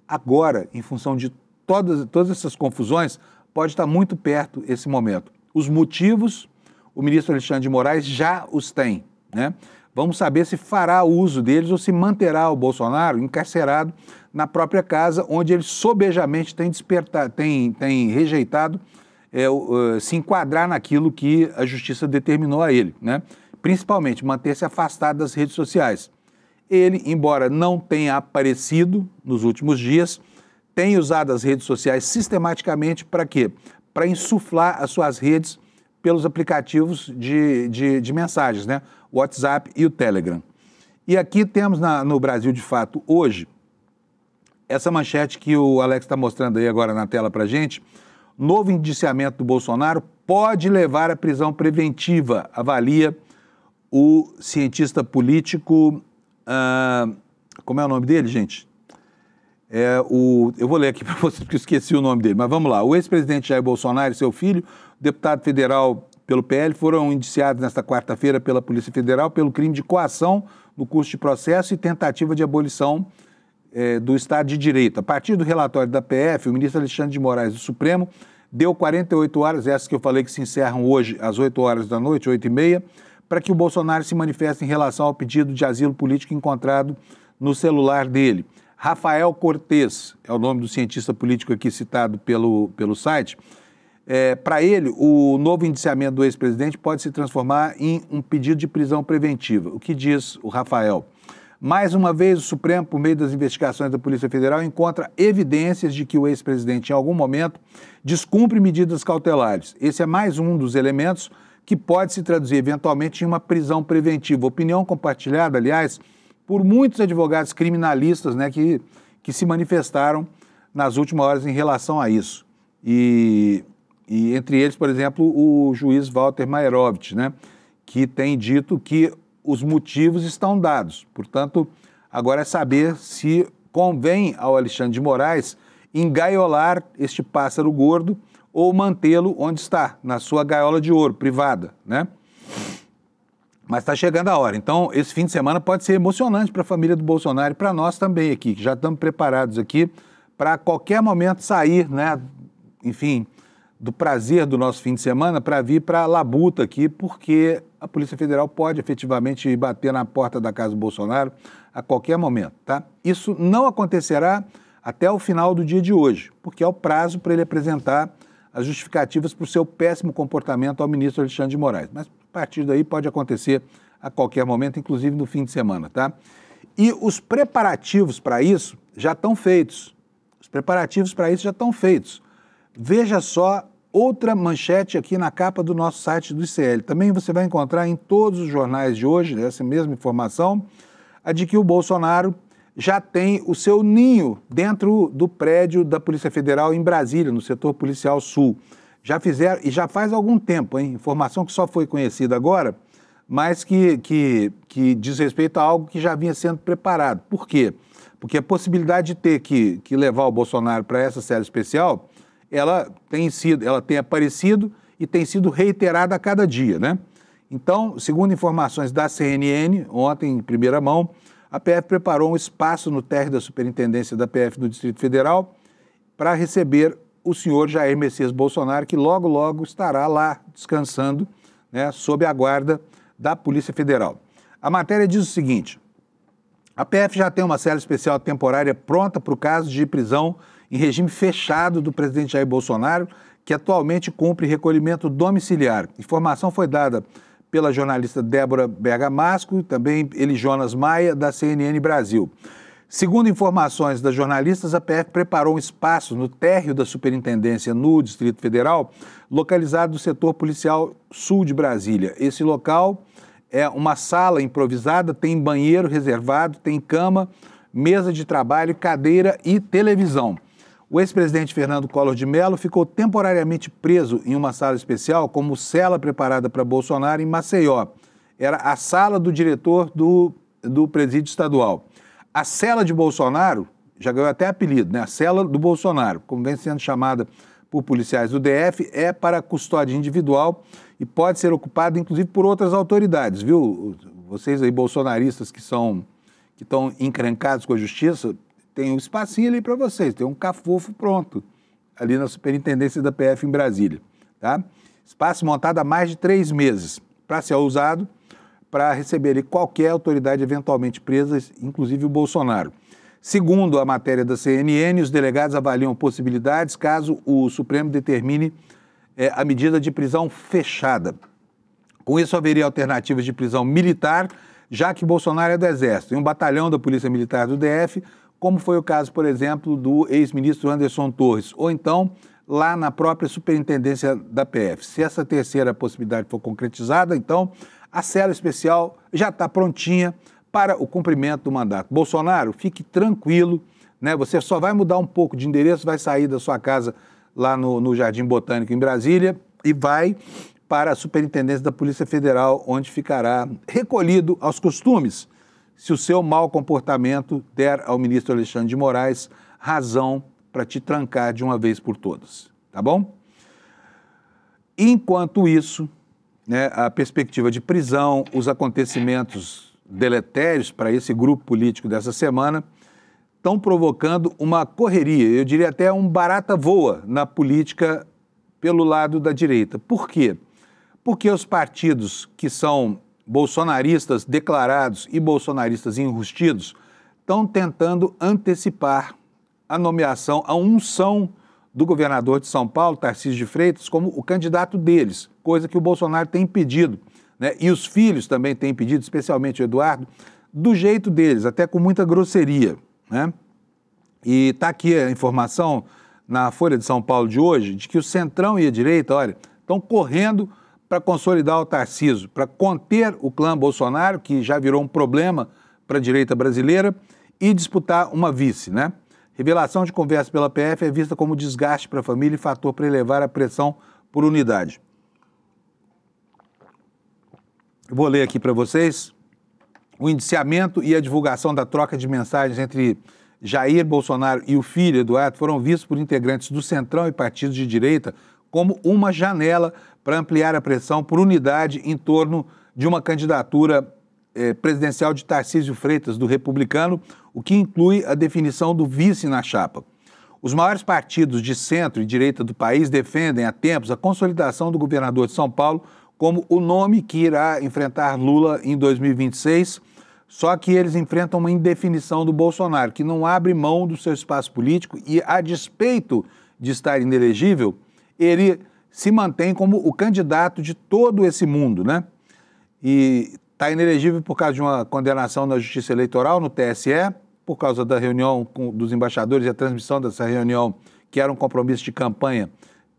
Agora, em função de todas essas confusões, pode estar muito perto esse momento. Os motivos, o ministro Alexandre de Moraes já os tem, né? Vamos saber se fará uso deles ou se manterá o Bolsonaro encarcerado na própria casa, onde ele sobejamente tem rejeitado se enquadrar naquilo que a justiça determinou a ele, né? Principalmente manter-se afastado das redes sociais. Ele, embora não tenha aparecido nos últimos dias, tem usado as redes sociais sistematicamente para quê? Para insuflar as suas redes pelos aplicativos de mensagens, né? O WhatsApp e o Telegram. E aqui temos no Brasil de Fato hoje essa manchete que o Alex está mostrando aí agora na tela para a gente. Novo indiciamento do Bolsonaro pode levar à prisão preventiva, avalia o cientista político, como é o nome dele, gente? Eu vou ler aqui para vocês porque eu esqueci o nome dele, mas vamos lá. O ex-presidente Jair Bolsonaro e seu filho, deputado federal pelo PL, foram indiciados nesta quarta-feira pela Polícia Federal pelo crime de coação no curso de processo e tentativa de abolição do Estado de Direito. A partir do relatório da PF, o ministro Alexandre de Moraes do Supremo deu 48 horas, essas que eu falei que se encerram hoje às 8 horas da noite, 8h30, para que o Bolsonaro se manifeste em relação ao pedido de asilo político encontrado no celular dele. Rafael Cortes, é o nome do cientista político aqui citado pelo site. Para ele, o novo indiciamento do ex-presidente pode se transformar em um pedido de prisão preventiva. O que diz o Rafael? Mais uma vez, o Supremo, por meio das investigações da Polícia Federal, encontra evidências de que o ex-presidente, em algum momento, descumpre medidas cautelares. Esse é mais um dos elementos que pode se traduzir, eventualmente, em uma prisão preventiva. Opinião compartilhada, aliás, por muitos advogados criminalistas, né, que se manifestaram nas últimas horas em relação a isso. E entre eles, por exemplo, o juiz Walter Maierovitch, né, que tem dito que os motivos estão dados. Portanto, agora é saber se convém ao Alexandre de Moraes engaiolar este pássaro gordo ou mantê-lo onde está, na sua gaiola de ouro privada, né? Mas está chegando a hora. Então, esse fim de semana pode ser emocionante para a família do Bolsonaro e para nós também aqui, que já estamos preparados aqui para a qualquer momento sair, né? Enfim, do prazer do nosso fim de semana para vir para a labuta aqui, porque a Polícia Federal pode efetivamente bater na porta da casa do Bolsonaro a qualquer momento, tá? Isso não acontecerá até o final do dia de hoje, porque é o prazo para ele apresentar as justificativas para o seu péssimo comportamento ao ministro Alexandre de Moraes. Mas a partir daí pode acontecer a qualquer momento, inclusive no fim de semana, tá? E os preparativos para isso já estão feitos. Os preparativos para isso já estão feitos. Veja só outra manchete aqui na capa do nosso site do ICL. Também você vai encontrar em todos os jornais de hoje, essa mesma informação, a de que o Bolsonaro já tem o seu ninho dentro do prédio da Polícia Federal em Brasília, no setor policial sul. Já fizeram, e já faz algum tempo, hein? Informação que só foi conhecida agora, mas que diz respeito a algo que já vinha sendo preparado. Por quê? Porque a possibilidade de ter que levar o Bolsonaro para essa cela especial, ela tem aparecido e tem sido reiterada a cada dia, né? Então, segundo informações da CNN, ontem em primeira mão, a PF preparou um espaço no térreo da Superintendência da PF do Distrito Federal para receber o senhor Jair Messias Bolsonaro, que logo, logo estará lá descansando, né, sob a guarda da Polícia Federal. A matéria diz o seguinte: a PF já tem uma cela especial temporária pronta para o caso de prisão em regime fechado do presidente Jair Bolsonaro, que atualmente cumpre recolhimento domiciliar. Informação foi dada pela jornalista Débora Bergamasco e também Jonas Maia, da CNN Brasil. Segundo informações das jornalistas, a PF preparou um espaço no térreo da Superintendência no Distrito Federal, localizado no setor policial sul de Brasília. Esse local é uma sala improvisada, tem banheiro reservado, tem cama, mesa de trabalho, cadeira e televisão. O ex-presidente Fernando Collor de Mello ficou temporariamente preso em uma sala especial como cela preparada para Bolsonaro em Maceió. Era a sala do diretor do presídio estadual. A cela de Bolsonaro, já ganhou até apelido, né? A cela do Bolsonaro, como vem sendo chamada por policiais do DF, é para custódia individual e pode ser ocupada, inclusive, por outras autoridades, viu? Vocês aí, bolsonaristas que estão encrencados com a justiça, tem um espacinho ali para vocês, tem um cafofo pronto, ali na Superintendência da PF em Brasília, tá? Espaço montado há mais de 3 meses, para ser usado para receber ali qualquer autoridade eventualmente presa, inclusive o Bolsonaro. Segundo a matéria da CNN, os delegados avaliam possibilidades caso o Supremo determine a medida de prisão fechada. Com isso, haveria alternativas de prisão militar, já que Bolsonaro é do Exército, em um batalhão da Polícia Militar do DF, como foi o caso, por exemplo, do ex-ministro Anderson Torres, ou então lá na própria Superintendência da PF. Se essa terceira possibilidade for concretizada, então a cela especial já está prontinha para o cumprimento do mandato. Bolsonaro, fique tranquilo, né? Você só vai mudar um pouco de endereço, vai sair da sua casa lá no Jardim Botânico em Brasília e vai para a Superintendência da Polícia Federal, onde ficará recolhido aos costumes, se o seu mau comportamento der ao ministro Alexandre de Moraes razão para te trancar de uma vez por todas, tá bom? Enquanto isso, né, a perspectiva de prisão, os acontecimentos deletérios para esse grupo político dessa semana estão provocando uma correria, eu diria até um barata voa na política pelo lado da direita. Por quê? Porque os partidos que são bolsonaristas declarados e bolsonaristas enrustidos estão tentando antecipar a nomeação, a unção do governador de São Paulo, Tarcísio de Freitas, como o candidato deles, coisa que o Bolsonaro tem impedido, né? E os filhos também têm impedido, especialmente o Eduardo, do jeito deles, até com muita grosseria, né? E está aqui a informação na Folha de São Paulo de hoje, de que o Centrão e a direita, olha, estão correndo para consolidar o Tarcísio, para conter o clã Bolsonaro, que já virou um problema para a direita brasileira, e disputar uma vice, né? Revelação de conversa pela PF é vista como desgaste para a família e fator para elevar a pressão por unidade. Eu vou ler aqui para vocês. O indiciamento e a divulgação da troca de mensagens entre Jair Bolsonaro e o filho, Eduardo, foram vistos por integrantes do Centrão e partidos de direita como uma janela para ampliar a pressão por unidade em torno de uma candidatura presidencial de Tarcísio Freitas, do Republicano, o que inclui a definição do vice na chapa. Os maiores partidos de centro e direita do país defendem há tempos a consolidação do governador de São Paulo como o nome que irá enfrentar Lula em 2026, só que eles enfrentam uma indefinição do Bolsonaro, que não abre mão do seu espaço político e, a despeito de estar inelegível, ele se mantém como o candidato de todo esse mundo, né? E está inelegível por causa de uma condenação na Justiça Eleitoral, no TSE, por causa da reunião dos embaixadores e a transmissão dessa reunião, que era um compromisso de campanha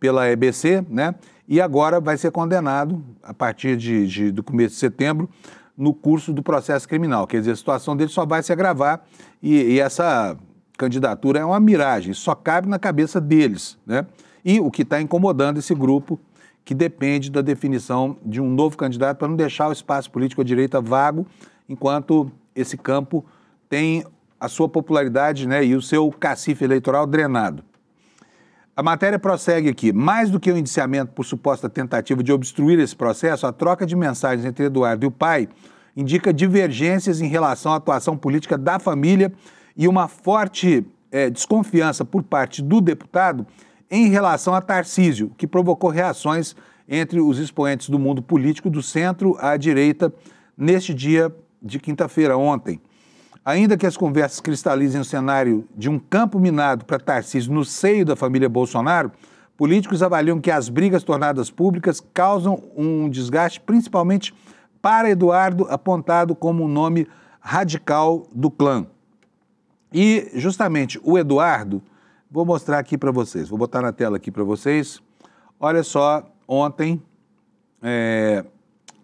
pela EBC, né? E agora vai ser condenado, a partir do começo de setembro, no curso do processo criminal. Quer dizer, a situação dele só vai se agravar e essa candidatura é uma miragem, só cabe na cabeça deles, né? E o que está incomodando esse grupo, que depende da definição de um novo candidato para não deixar o espaço político à direita vago, enquanto esse campo tem a sua popularidade, né, e o seu cacife eleitoral drenado. A matéria prossegue aqui. Mais do que o indiciamento por suposta tentativa de obstruir esse processo, a troca de mensagens entre Eduardo e o pai indica divergências em relação à atuação política da família e uma forte desconfiança por parte do deputado em relação a Tarcísio, que provocou reações entre os expoentes do mundo político do centro à direita neste dia de quinta-feira, ontem. Ainda que as conversas cristalizem o cenário de um campo minado para Tarcísio no seio da família Bolsonaro, políticos avaliam que as brigas tornadas públicas causam um desgaste principalmente para Eduardo, apontado como um nome radical do clã. E justamente o Eduardo, vou mostrar aqui para vocês, vou botar na tela aqui para vocês. Olha só, ontem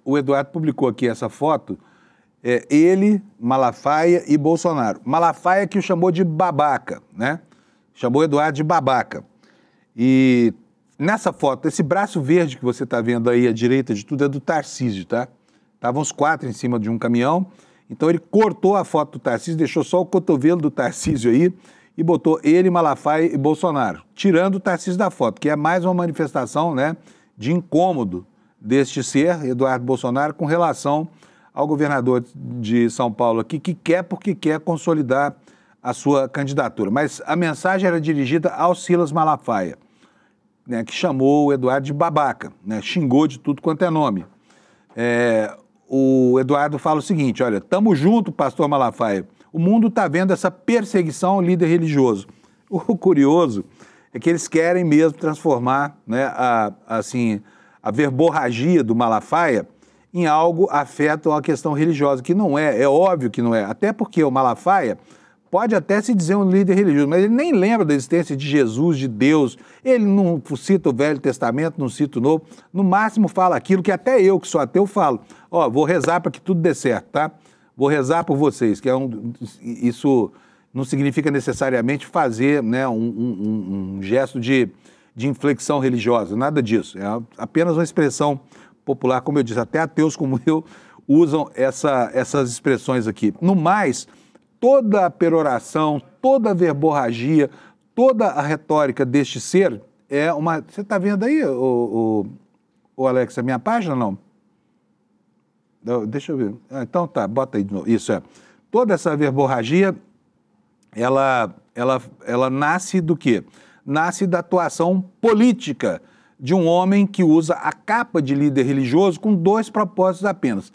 o Eduardo publicou aqui essa foto, ele, Malafaia e Bolsonaro. Malafaia que o chamou de babaca, né? Chamou o Eduardo de babaca. E nessa foto, esse braço verde que você está vendo aí à direita de tudo é do Tarcísio, tá? Estavam os quatro em cima de um caminhão, então ele cortou a foto do Tarcísio, deixou só o cotovelo do Tarcísio aí e botou ele, Malafaia e Bolsonaro, tirando o Tarcísio da foto, que é mais uma manifestação, né, de incômodo deste ser, Eduardo Bolsonaro, com relação ao governador de São Paulo aqui, que quer porque quer consolidar a sua candidatura. Mas a mensagem era dirigida ao Silas Malafaia, né, que chamou o Eduardo de babaca, né, xingou de tudo quanto é nome. O Eduardo fala o seguinte, olha, tamo junto, pastor Malafaia, o mundo está vendo essa perseguição ao líder religioso. O curioso é que eles querem mesmo transformar, né, a verborragia do Malafaia em algo afeta a questão religiosa, que não é óbvio que não é, até porque o Malafaia pode até se dizer um líder religioso, mas ele nem lembra da existência de Jesus, de Deus, ele não cita o Velho Testamento, não cita o Novo, no máximo fala aquilo que até eu, que sou ateu, falo, vou rezar para que tudo dê certo, tá? Vou rezar por vocês, que isso não significa necessariamente fazer, né, um gesto de de inflexão religiosa, nada disso. É apenas uma expressão popular, como eu disse, até ateus como eu usam essas expressões aqui. No mais, toda a peroração, toda a verborragia, toda a retórica deste ser é uma... Você está vendo aí, o Alex, a minha página, não? Deixa eu ver. Então tá, bota aí de novo. Isso é. Toda essa verborragia, ela nasce do quê? Nasce da atuação política de um homem que usa a capa de líder religioso com dois propósitos apenas.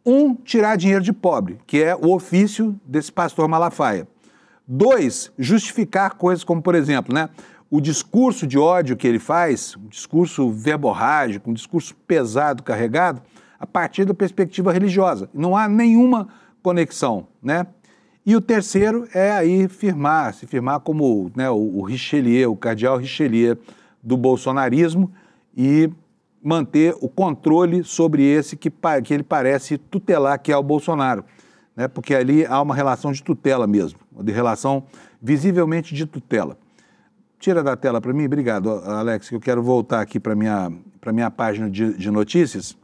Um, tirar dinheiro de pobre, que é o ofício desse pastor Malafaia. Dois, justificar coisas como, por exemplo, né, o discurso de ódio que ele faz, um discurso verborrágico, um discurso pesado, carregado, a partir da perspectiva religiosa. Não há nenhuma conexão, né? E o terceiro é aí se firmar como, né, o Richelieu, o cardeal Richelieu do bolsonarismo e manter o controle sobre esse que ele parece tutelar, que é o Bolsonaro, né? Porque ali há uma relação de tutela mesmo, de relação visivelmente de tutela. Tira da tela para mim, obrigado, Alex, que eu quero voltar aqui para a minha página de notícias.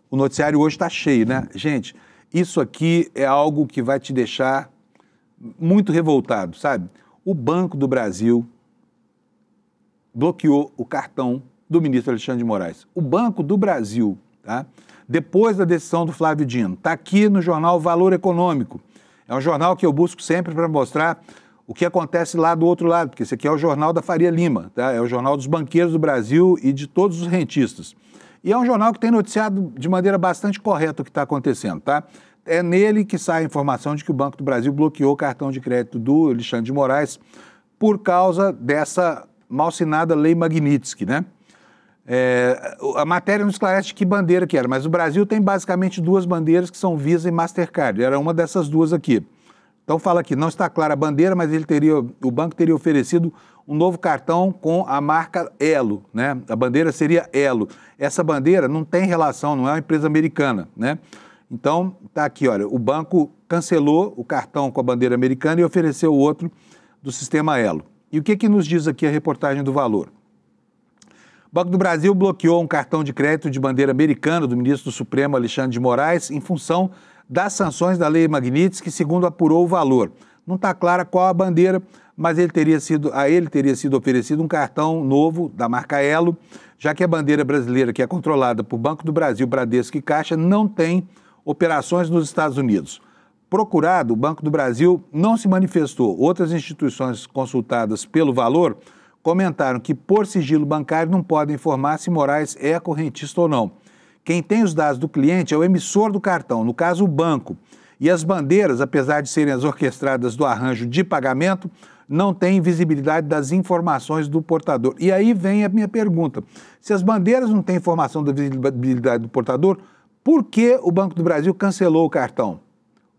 O noticiário hoje está cheio, né? Gente, isso aqui é algo que vai te deixar muito revoltado, sabe? O Banco do Brasil bloqueou o cartão do ministro Alexandre de Moraes. O Banco do Brasil, tá? Depois da decisão do Flávio Dino, está aqui no jornal Valor Econômico. É um jornal que eu busco sempre para mostrar o que acontece lá do outro lado, porque esse aqui é o jornal da Faria Lima, tá? É o jornal dos banqueiros do Brasil e de todos os rentistas. E é um jornal que tem noticiado de maneira bastante correta o que está acontecendo, tá? É nele que sai a informação de que o Banco do Brasil bloqueou o cartão de crédito do Alexandre de Moraes por causa dessa malsinada Lei Magnitsky, né? A matéria não esclarece que bandeira que era, mas o Brasil tem basicamente duas bandeiras que são Visa e Mastercard. Era uma dessas duas aqui. Então fala aqui, não está clara a bandeira, mas o banco teria oferecido um novo cartão com a marca Elo, né? A bandeira seria Elo. Essa bandeira não tem relação, não é uma empresa americana, né? Então, tá aqui, olha, o banco cancelou o cartão com a bandeira americana e ofereceu outro do sistema Elo. E o que nos diz aqui a reportagem do Valor? O Banco do Brasil bloqueou um cartão de crédito de bandeira americana do ministro do Supremo Alexandre de Moraes em função das sanções da Lei Magnitsky, segundo apurou o Valor. Não está clara qual a bandeira, mas a ele teria sido oferecido um cartão novo da marca Elo, já que a bandeira brasileira, que é controlada por Banco do Brasil, Bradesco e Caixa, não tem operações nos Estados Unidos. Procurado, o Banco do Brasil não se manifestou. Outras instituições consultadas pelo Valor comentaram que, por sigilo bancário, não podem informar se Moraes é correntista ou não. Quem tem os dados do cliente é o emissor do cartão, no caso o banco. E as bandeiras, apesar de serem as orquestradas do arranjo de pagamento, não têm visibilidade das informações do portador. E aí vem a minha pergunta. Se as bandeiras não têm informação da visibilidade do portador, por que o Banco do Brasil cancelou o cartão?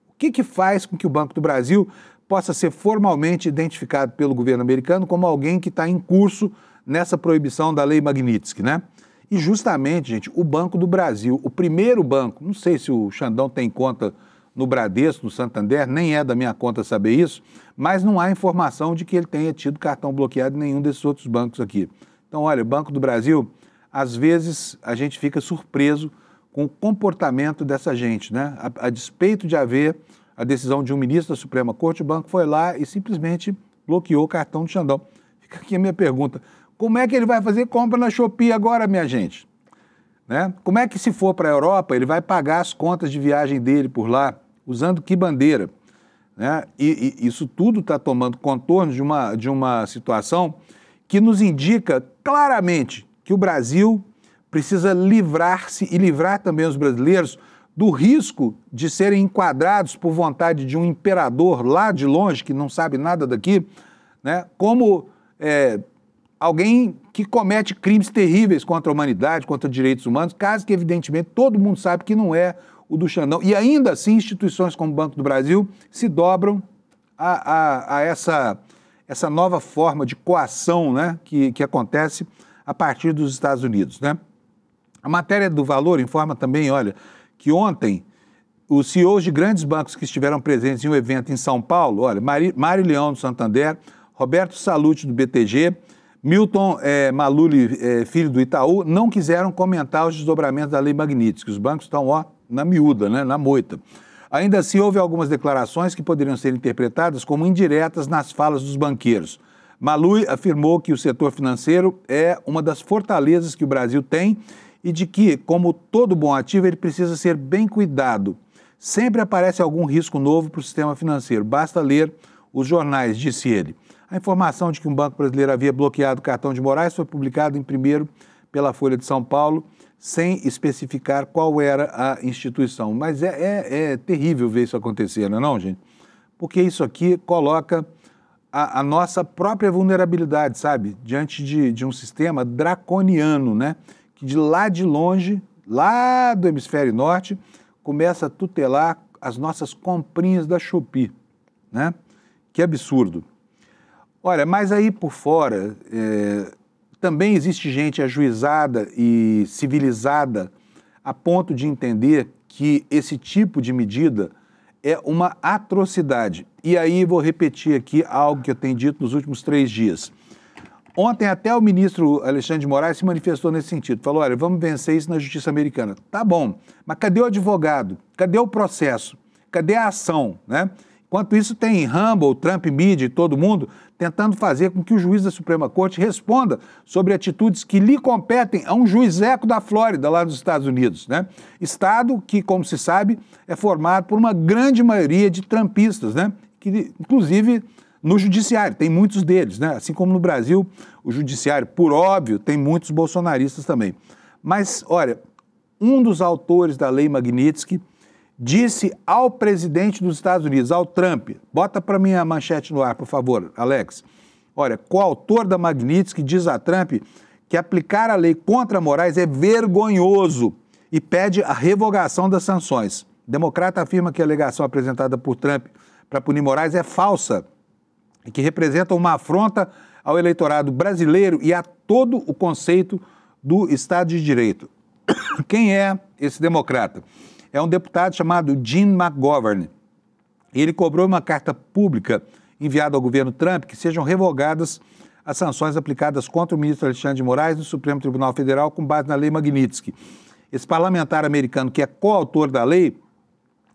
O que faz com que o Banco do Brasil possa ser formalmente identificado pelo governo americano como alguém que está em curso nessa proibição da Lei Magnitsky, né? E justamente, gente, o Banco do Brasil, o primeiro banco, não sei se o Xandão tem conta no Bradesco, no Santander, nem é da minha conta saber isso, mas não há informação de que ele tenha tido cartão bloqueado em nenhum desses outros bancos aqui. Então, olha, o Banco do Brasil, às vezes a gente fica surpreso com o comportamento dessa gente, né? A despeito de haver a decisão de um ministro da Suprema Corte, o banco foi lá e simplesmente bloqueou o cartão do Xandão. Fica aqui a minha pergunta. Como é que ele vai fazer compra na Shopee agora, minha gente? Né? Como é que, se for para a Europa, ele vai pagar as contas de viagem dele por lá, usando que bandeira? Né? E isso tudo está tomando contorno de uma situação que nos indica claramente que o Brasil precisa livrar-se e livrar também os brasileiros do risco de serem enquadrados por vontade de um imperador lá de longe, que não sabe nada daqui, né? Como alguém que comete crimes terríveis contra a humanidade, contra direitos humanos, caso que, evidentemente, todo mundo sabe que não é o do Xandão. E ainda assim, instituições como o Banco do Brasil se dobram a essa nova forma de coação, né, que acontece a partir dos Estados Unidos, né? A matéria do Valor informa também, olha, que ontem os CEOs de grandes bancos que estiveram presentes em um evento em São Paulo, olha, Mário Leão do Santander, Roberto Salute, do BTG, Milton Maluli, filho do Itaú, não quiseram comentar os desdobramentos da Lei Magnitsky. Os bancos estão, na miúda, né, na moita. Ainda assim, houve algumas declarações que poderiam ser interpretadas como indiretas nas falas dos banqueiros. Malui afirmou que o setor financeiro é uma das fortalezas que o Brasil tem e de que, como todo bom ativo, ele precisa ser bem cuidado. Sempre aparece algum risco novo para o sistema financeiro. Basta ler os jornais, disse ele. A informação de que um banco brasileiro havia bloqueado o cartão de Moraes foi publicada em primeiro pela Folha de São Paulo, sem especificar qual era a instituição. Mas é terrível ver isso acontecer, não é não, gente? Porque isso aqui coloca a nossa própria vulnerabilidade, sabe? Diante de um sistema draconiano, né? Que de lá de longe, lá do hemisfério norte, começa a tutelar as nossas comprinhas da Shopee, né? Que absurdo. Olha, mas aí por fora, também existe gente ajuizada e civilizada a ponto de entender que esse tipo de medida é uma atrocidade. E aí vou repetir aqui algo que eu tenho dito nos últimos 3 dias. Ontem até o ministro Alexandre de Moraes se manifestou nesse sentido. Falou, olha, vamos vencer isso na justiça americana. Tá bom, mas cadê o advogado? Cadê o processo? Cadê a ação, né? Enquanto isso, tem Rumble, Trump Media e todo mundo tentando fazer com que o juiz da Suprema Corte responda sobre atitudes que lhe competem a um juizeco da Flórida, lá nos Estados Unidos, né? Estado que, como se sabe, é formado por uma grande maioria de trumpistas, né? Que, inclusive, no judiciário, tem muitos deles, né? Assim como no Brasil, o judiciário, por óbvio, tem muitos bolsonaristas também. Mas, olha, um dos autores da Lei Magnitsky disse ao presidente dos Estados Unidos, ao Trump, bota para mim a manchete no ar, por favor, Alex. Olha, coautor da Magnitsky diz a Trump que aplicar a lei contra Moraes é vergonhoso e pede a revogação das sanções. O democrata afirma que a alegação apresentada por Trump para punir Moraes é falsa e que representa uma afronta ao eleitorado brasileiro e a todo o conceito do Estado de Direito. Quem é esse democrata? É um deputado chamado Jim McGovern. Ele cobrou uma carta pública enviada ao governo Trump que sejam revogadas as sanções aplicadas contra o ministro Alexandre de Moraes no Supremo Tribunal Federal com base na Lei Magnitsky. Esse parlamentar americano, que é coautor da lei,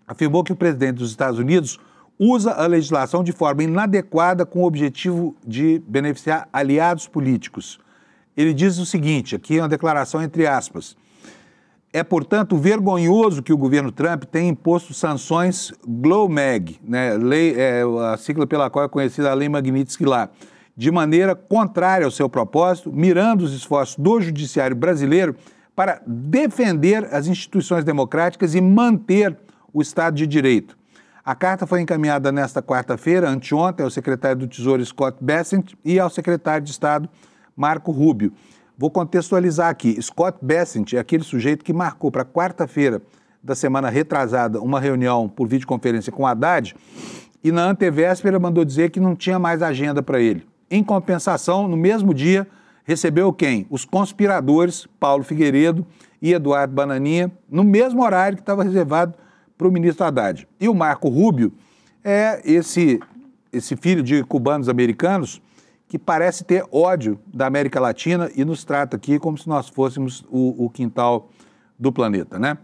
afirmou que o presidente dos Estados Unidos usa a legislação de forma inadequada com o objetivo de beneficiar aliados políticos. Ele diz o seguinte, aqui é uma declaração entre aspas, é, portanto, vergonhoso que o governo Trump tenha imposto sanções GLOMAG, né, a sigla pela qual é conhecida a Lei Magnitsky lá, de maneira contrária ao seu propósito, mirando os esforços do judiciário brasileiro para defender as instituições democráticas e manter o Estado de Direito. A carta foi encaminhada nesta quarta-feira, anteontem, ao secretário do Tesouro Scott Bessent e ao secretário de Estado Marco Rubio. Vou contextualizar aqui. Scott Bessent é aquele sujeito que marcou para quarta-feira da semana retrasada uma reunião por videoconferência com Haddad e na antevéspera mandou dizer que não tinha mais agenda para ele. Em compensação, no mesmo dia, recebeu quem? Os conspiradores, Paulo Figueiredo e Eduardo Bananinha, no mesmo horário que estava reservado para o ministro Haddad. E o Marco Rubio é esse filho de cubanos americanos que parece ter ódio da América Latina e nos trata aqui como se nós fôssemos o quintal do planeta, né?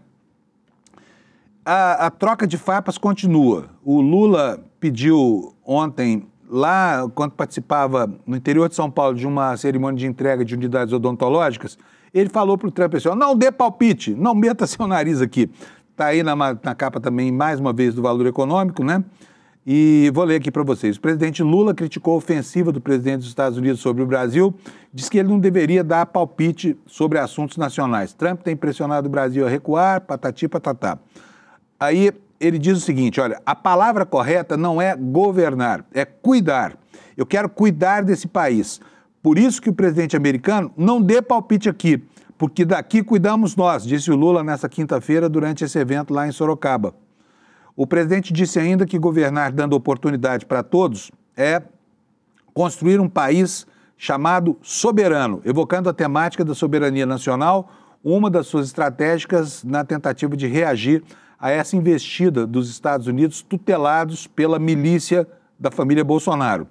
A troca de farpas continua. O Lula pediu ontem, lá quando participava no interior de São Paulo de uma cerimônia de entrega de unidades odontológicas, ele falou para o Trump assim, não dê palpite, não meta seu nariz aqui. Está aí na capa também, mais uma vez, do Valor Econômico, né? E vou ler aqui para vocês. O presidente Lula criticou a ofensiva do presidente dos Estados Unidos sobre o Brasil, diz que ele não deveria dar palpite sobre assuntos nacionais. Trump tem pressionado o Brasil a recuar, patati patatá. Aí ele diz o seguinte, olha, a palavra correta não é governar, é cuidar. Eu quero cuidar desse país. Por isso que o presidente americano não dê palpite aqui, porque daqui cuidamos nós, disse o Lula nessa quinta-feira durante esse evento lá em Sorocaba. O presidente disse ainda que governar dando oportunidade para todos é construir um país chamado soberano, evocando a temática da soberania nacional, uma das suas estratégicas na tentativa de reagir a essa investida dos Estados Unidos tutelados pela milícia da família Bolsonaro.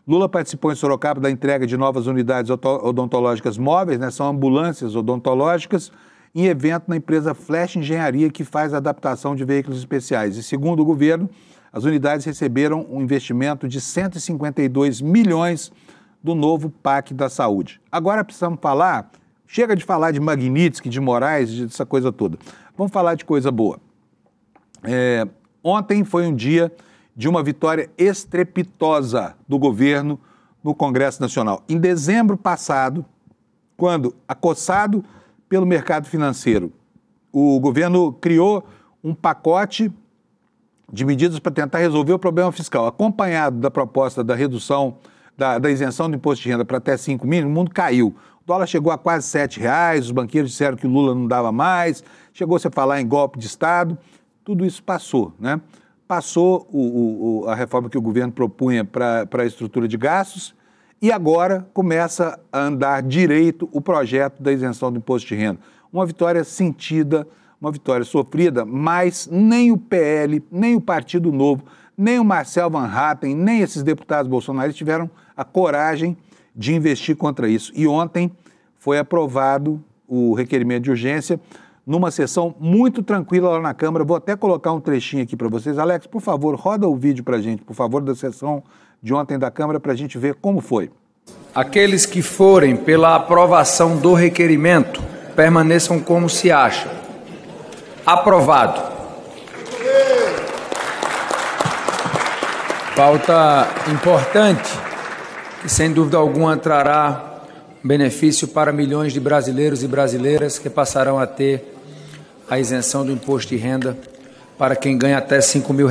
Lula participou em Sorocaba da entrega de novas unidades odontológicas móveis, né? São ambulâncias odontológicas, em evento na empresa Flash Engenharia, que faz a adaptação de veículos especiais. E segundo o governo, as unidades receberam um investimento de 152 milhões do novo PAC da Saúde. Agora precisamos falar, chega de falar de Magnitsky, de Moraes, dessa coisa toda. Vamos falar de coisa boa. Ontem foi um dia de uma vitória estrepitosa do governo no Congresso Nacional. Em dezembro passado, quando, acossado pelo mercado financeiro, o governo criou um pacote de medidas para tentar resolver o problema fiscal, acompanhado da proposta da redução, da isenção do imposto de renda para até 5 mil, o mundo caiu. O dólar chegou a quase R$7, os banqueiros disseram que o Lula não dava mais, chegou-se a falar em golpe de Estado, tudo isso passou, né? Passou a reforma que o governo propunha para a estrutura de gastos e agora começa a andar direito o projeto da isenção do imposto de renda. Uma vitória sentida, uma vitória sofrida, mas nem o PL, nem o Partido Novo, nem o Marcel Van Hatten, nem esses deputados bolsonaristas tiveram a coragem de investir contra isso. E ontem foi aprovado o requerimento de urgência numa sessão muito tranquila lá na Câmara. Vou até colocar um trechinho aqui para vocês. Alex, por favor, roda o vídeo para a gente, por favor, da sessão de ontem da Câmara, para a gente ver como foi. Aqueles que forem pela aprovação do requerimento, permaneçam como se acham. Aprovado. Pauta importante, que sem dúvida alguma trará benefício para milhões de brasileiros e brasileiras que passarão a ter a isenção do imposto de renda para quem ganha até R$5 mil.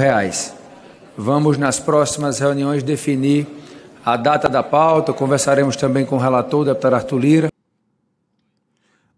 Vamos, nas próximas reuniões, definir a data da pauta, conversaremos também com o relator, o deputado Arthur Lira.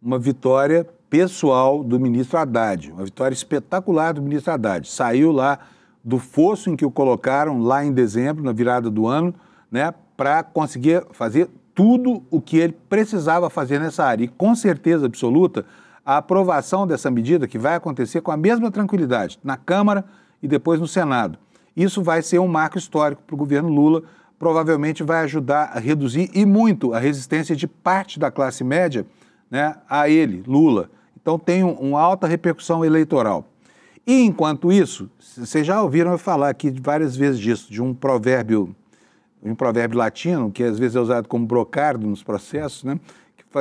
Uma vitória pessoal do ministro Haddad, uma vitória espetacular do ministro Haddad. Saiu lá do fosso em que o colocaram lá em dezembro, na virada do ano, né, para conseguir fazer tudo o que ele precisava fazer nessa área. E com certeza absoluta, a aprovação dessa medida, que vai acontecer com a mesma tranquilidade, na Câmara e depois no Senado. Isso vai ser um marco histórico para o governo Lula, provavelmente vai ajudar a reduzir e muito a resistência de parte da classe média, né, a ele, Lula. Então tem uma alta repercussão eleitoral. E enquanto isso, vocês já ouviram eu falar aqui várias vezes disso, de um provérbio latino, que às vezes é usado como brocardo nos processos, né,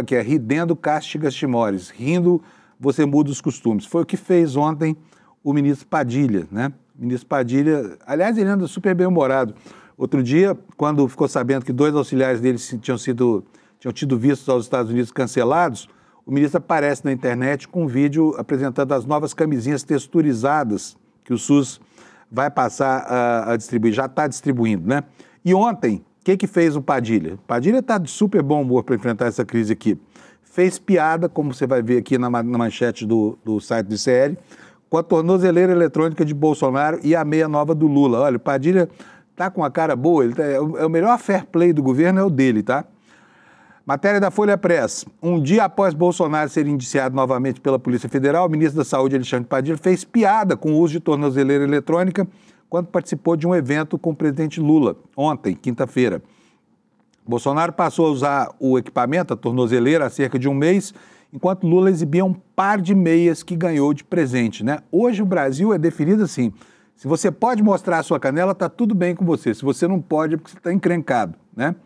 que é ridendo castigas timores, rindo você muda os costumes. Foi o que fez ontem o ministro Padilha, né? O ministro Padilha, aliás, ele anda super bem-humorado. Outro dia, quando ficou sabendo que 2 auxiliares dele tinham tido vistos aos Estados Unidos cancelados, o ministro aparece na internet com um vídeo apresentando as novas camisinhas texturizadas que o SUS vai passar a distribuir, já está distribuindo, né? E ontem, o que fez o Padilha? O Padilha está de super bom humor para enfrentar essa crise aqui. Fez piada, como você vai ver aqui na manchete do site do ICL, com a tornozeleira eletrônica de Bolsonaro e a meia nova do Lula. Olha, o Padilha está com uma cara boa, o melhor fair play do governo é o dele, tá? Matéria da Folha Press. Um dia após Bolsonaro ser indiciado novamente pela Polícia Federal, o ministro da Saúde, Alexandre Padilha, fez piada com o uso de tornozeleira eletrônica quando participou de um evento com o presidente Lula, ontem, quinta-feira. Bolsonaro passou a usar o equipamento, a tornozeleira, há cerca de um mês, enquanto Lula exibia um par de meias que ganhou de presente, né? Hoje o Brasil é definido assim, se você pode mostrar a sua canela, está tudo bem com você. Se você não pode, é porque você está encrencado, né?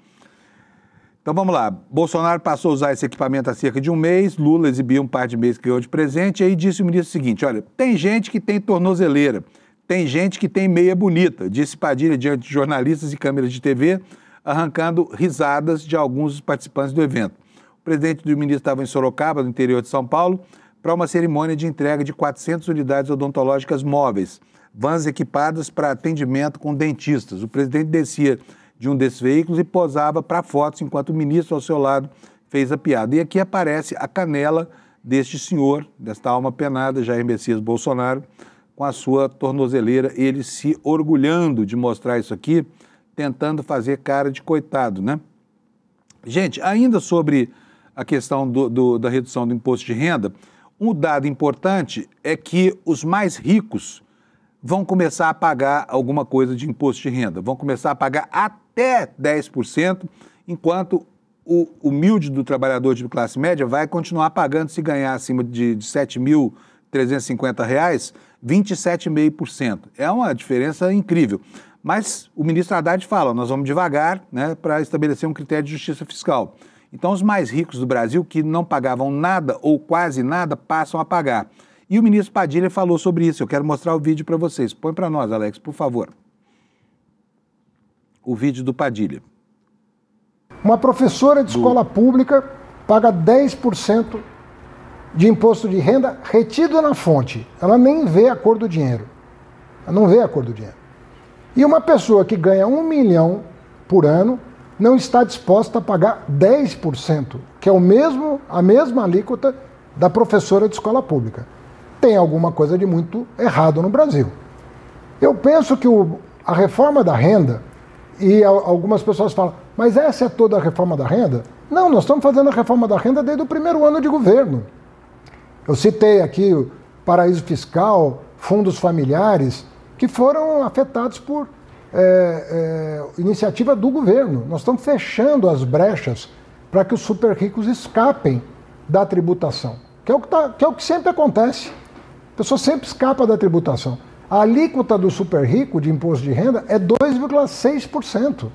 Então vamos lá, Bolsonaro passou a usar esse equipamento há cerca de um mês, Lula exibia um par de meias que ganhou de presente, e aí disse o ministro o seguinte, olha, tem gente que tem tornozeleira, tem gente que tem meia bonita, disse Padilha diante de jornalistas e câmeras de TV, arrancando risadas de alguns dos participantes do evento. O presidente do ministro estava em Sorocaba, no interior de São Paulo, para uma cerimônia de entrega de 400 unidades odontológicas móveis, vans equipadas para atendimento com dentistas. O presidente descia de um desses veículos e posava para fotos, enquanto o ministro ao seu lado fez a piada. E aqui aparece a canela deste senhor, desta alma penada, Jair Messias Bolsonaro, com a sua tornozeleira, ele se orgulhando de mostrar isso aqui, tentando fazer cara de coitado, né? Gente, ainda sobre a questão da redução do imposto de renda, um dado importante é que os mais ricos vão começar a pagar alguma coisa de imposto de renda, vão começar a pagar até 10%, enquanto o humilde do trabalhador de classe média vai continuar pagando, se ganhar acima de R$ 7.350, 27,5%. É uma diferença incrível. Mas o ministro Haddad fala, nós vamos devagar, né, para estabelecer um critério de justiça fiscal. Então, os mais ricos do Brasil, que não pagavam nada ou quase nada, passam a pagar. E o ministro Padilha falou sobre isso. Eu quero mostrar o vídeo para vocês. Põe para nós, Alex, por favor. O vídeo do Padilha. Uma professora de escola pública paga 10% de imposto de renda retido na fonte. Ela nem vê a cor do dinheiro. Ela não vê a cor do dinheiro. E uma pessoa que ganha 1 milhão por ano não está disposta a pagar 10%, que é a mesma alíquota da professora de escola pública. Tem alguma coisa de muito errado no Brasil. Eu penso que a reforma da renda, e algumas pessoas falam, mas essa é toda a reforma da renda? Não, nós estamos fazendo a reforma da renda desde o primeiro ano de governo. Eu citei aqui o paraíso fiscal, fundos familiares, que foram afetados por iniciativa do governo. Nós estamos fechando as brechas para que os super ricos escapem da tributação, que é o que sempre acontece. A pessoa sempre escapa da tributação. A alíquota do super rico de imposto de renda é 2,6%.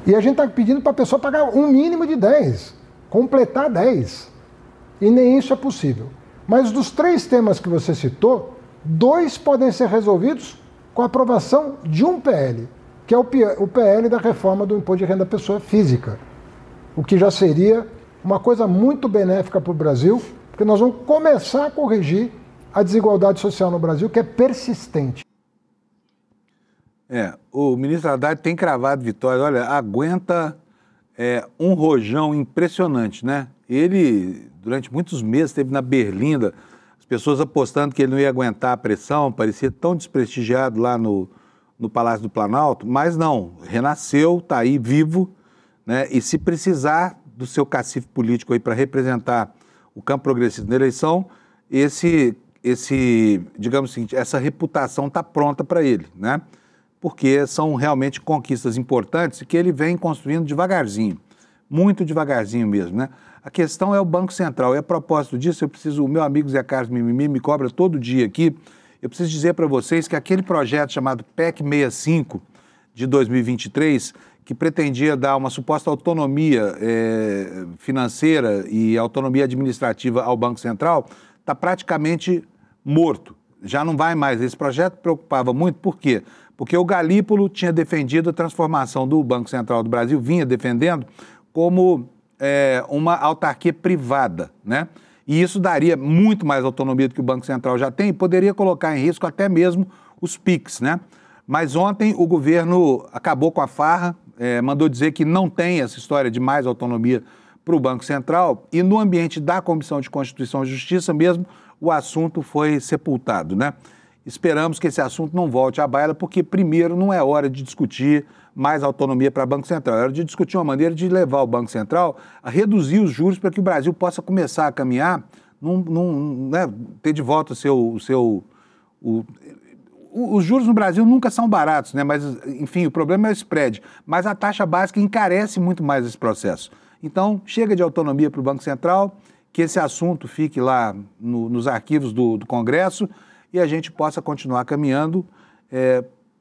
E a gente está pedindo para a pessoa pagar um mínimo de 10%, completar 10%. E nem isso é possível. Mas dos 3 temas que você citou, 2 podem ser resolvidos com a aprovação de um PL, que é o PL da reforma do imposto de renda da pessoa física, o que já seria uma coisa muito benéfica para o Brasil, porque nós vamos começar a corrigir a desigualdade social no Brasil, que é persistente. O ministro Haddad tem cravado vitória. Olha, aguenta um rojão impressionante, né? Ele, durante muitos meses, esteve na Berlinda, as pessoas apostando que ele não ia aguentar a pressão, parecia tão desprestigiado lá no Palácio do Planalto, mas não, renasceu, está aí vivo, né? E se precisar do seu cacife político aí para representar o campo progressista na eleição, digamos assim, essa reputação está pronta para ele, né? Porque são realmente conquistas importantes que ele vem construindo devagarzinho, muito devagarzinho mesmo, né? A questão é o Banco Central, e a propósito disso, o meu amigo Zé Carlos Mimimi me cobra todo dia aqui, eu preciso dizer para vocês que aquele projeto chamado PEC 65 de 2023, que pretendia dar uma suposta autonomia financeira e autonomia administrativa ao Banco Central, está praticamente morto. Já não vai mais. Esse projeto preocupava muito, por quê? Porque o Galípolo tinha defendido a transformação do Banco Central do Brasil, vinha defendendo como uma autarquia privada, né? E isso daria muito mais autonomia do que o Banco Central já tem e poderia colocar em risco até mesmo os PIX, né? Mas ontem o governo acabou com a farra, mandou dizer que não tem essa história de mais autonomia para o Banco Central e no ambiente da Comissão de Constituição e Justiça mesmo, o assunto foi sepultado, né? Esperamos que esse assunto não volte à baila, porque primeiro não é hora de discutir mais autonomia para o Banco Central, é hora de discutir uma maneira de levar o Banco Central a reduzir os juros para que o Brasil possa começar a caminhar, né, ter de volta os juros no Brasil nunca são baratos, né? Mas, enfim, o problema é o spread. Mas a taxa básica encarece muito mais esse processo. Então, chega de autonomia para o Banco Central, que esse assunto fique lá nos arquivos do Congresso e a gente possa continuar caminhando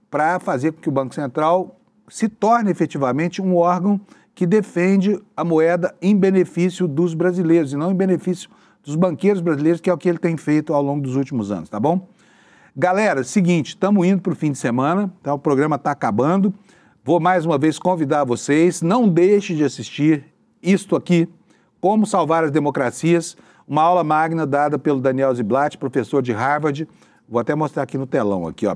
para fazer com que o Banco Central se torne efetivamente um órgão que defende a moeda em benefício dos brasileiros e não em benefício dos banqueiros brasileiros, que é o que ele tem feito ao longo dos últimos anos, tá bom? Galera, seguinte, estamos indo para o fim de semana, tá? O programa está acabando. Vou mais uma vez convidar vocês, não deixe de assistir isto aqui, Como Salvar as Democracias, uma aula magna dada pelo Daniel Ziblatt, professor de Harvard. Vou até mostrar aqui no telão, aqui, ó.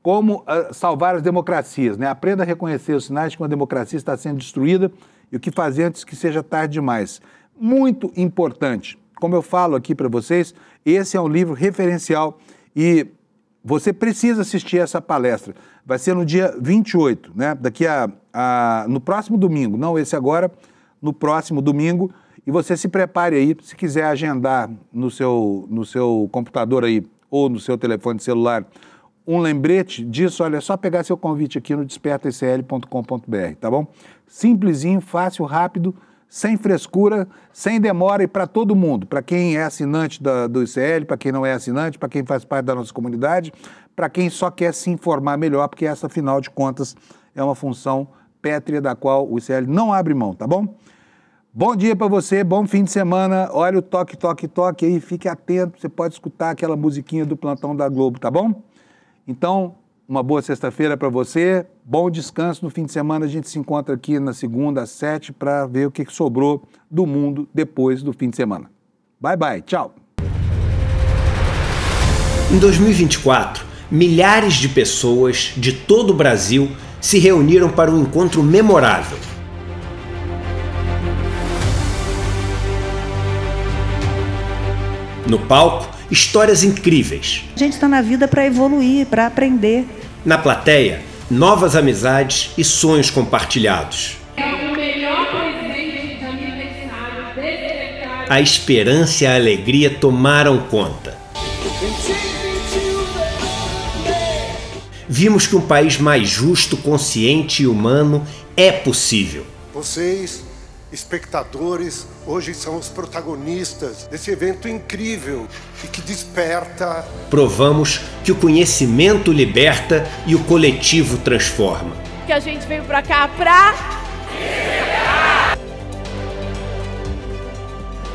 Como salvar as democracias, né? Aprenda a reconhecer os sinais de que uma democracia está sendo destruída e o que fazer antes que seja tarde demais. Muito importante. Como eu falo aqui para vocês, esse é um livro referencial e você precisa assistir essa palestra. Vai ser no dia 28, né? No próximo domingo, não esse agora, no próximo domingo. E você se prepare aí, se quiser agendar no seu computador aí ou no seu telefone celular um lembrete disso, olha, é só pegar seu convite aqui no despertaicl.com.br, tá bom? Simplesinho, fácil, rápido, sem frescura, sem demora e para todo mundo, para quem é assinante do ICL, para quem não é assinante, para quem faz parte da nossa comunidade, para quem só quer se informar melhor, porque essa, afinal de contas, é uma função pétrea da qual o ICL não abre mão, tá bom? Bom dia para você, bom fim de semana, olha o toque, toque, toque aí, fique atento, você pode escutar aquela musiquinha do Plantão da Globo, tá bom? Então, uma boa sexta-feira para você, bom descanso. No fim de semana a gente se encontra aqui na segunda às 7 para ver o que sobrou do mundo depois do fim de semana. Bye, bye, tchau. Em 2024, milhares de pessoas de todo o Brasil se reuniram para um encontro memorável. No palco, histórias incríveis. A gente está na vida para evoluir, para aprender. Na plateia, novas amizades e sonhos compartilhados. É o melhor presente de aniversário desse recado. A esperança e a alegria tomaram conta. Vimos que um país mais justo, consciente e humano é possível. Vocês, espectadores, hoje são os protagonistas desse evento incrível e que desperta. Provamos que o conhecimento liberta e o coletivo transforma. Que a gente veio pra cá pra...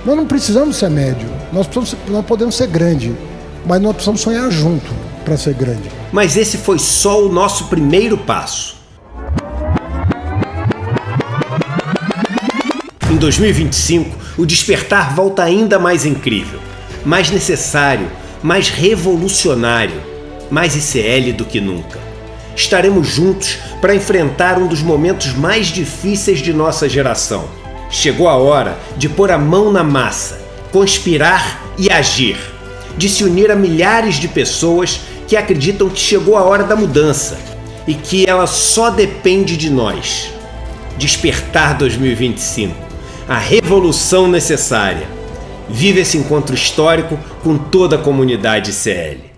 Nós não precisamos ser médio, nós podemos ser grande, mas nós precisamos sonhar junto para ser grande. Mas esse foi só o nosso primeiro passo. Em 2025, o despertar volta ainda mais incrível, mais necessário, mais revolucionário, mais ICL do que nunca. Estaremos juntos para enfrentar um dos momentos mais difíceis de nossa geração. Chegou a hora de pôr a mão na massa, conspirar e agir, de se unir a milhares de pessoas que acreditam que chegou a hora da mudança e que ela só depende de nós. Despertar 2025. A revolução necessária. Vive esse encontro histórico com toda a comunidade ICL.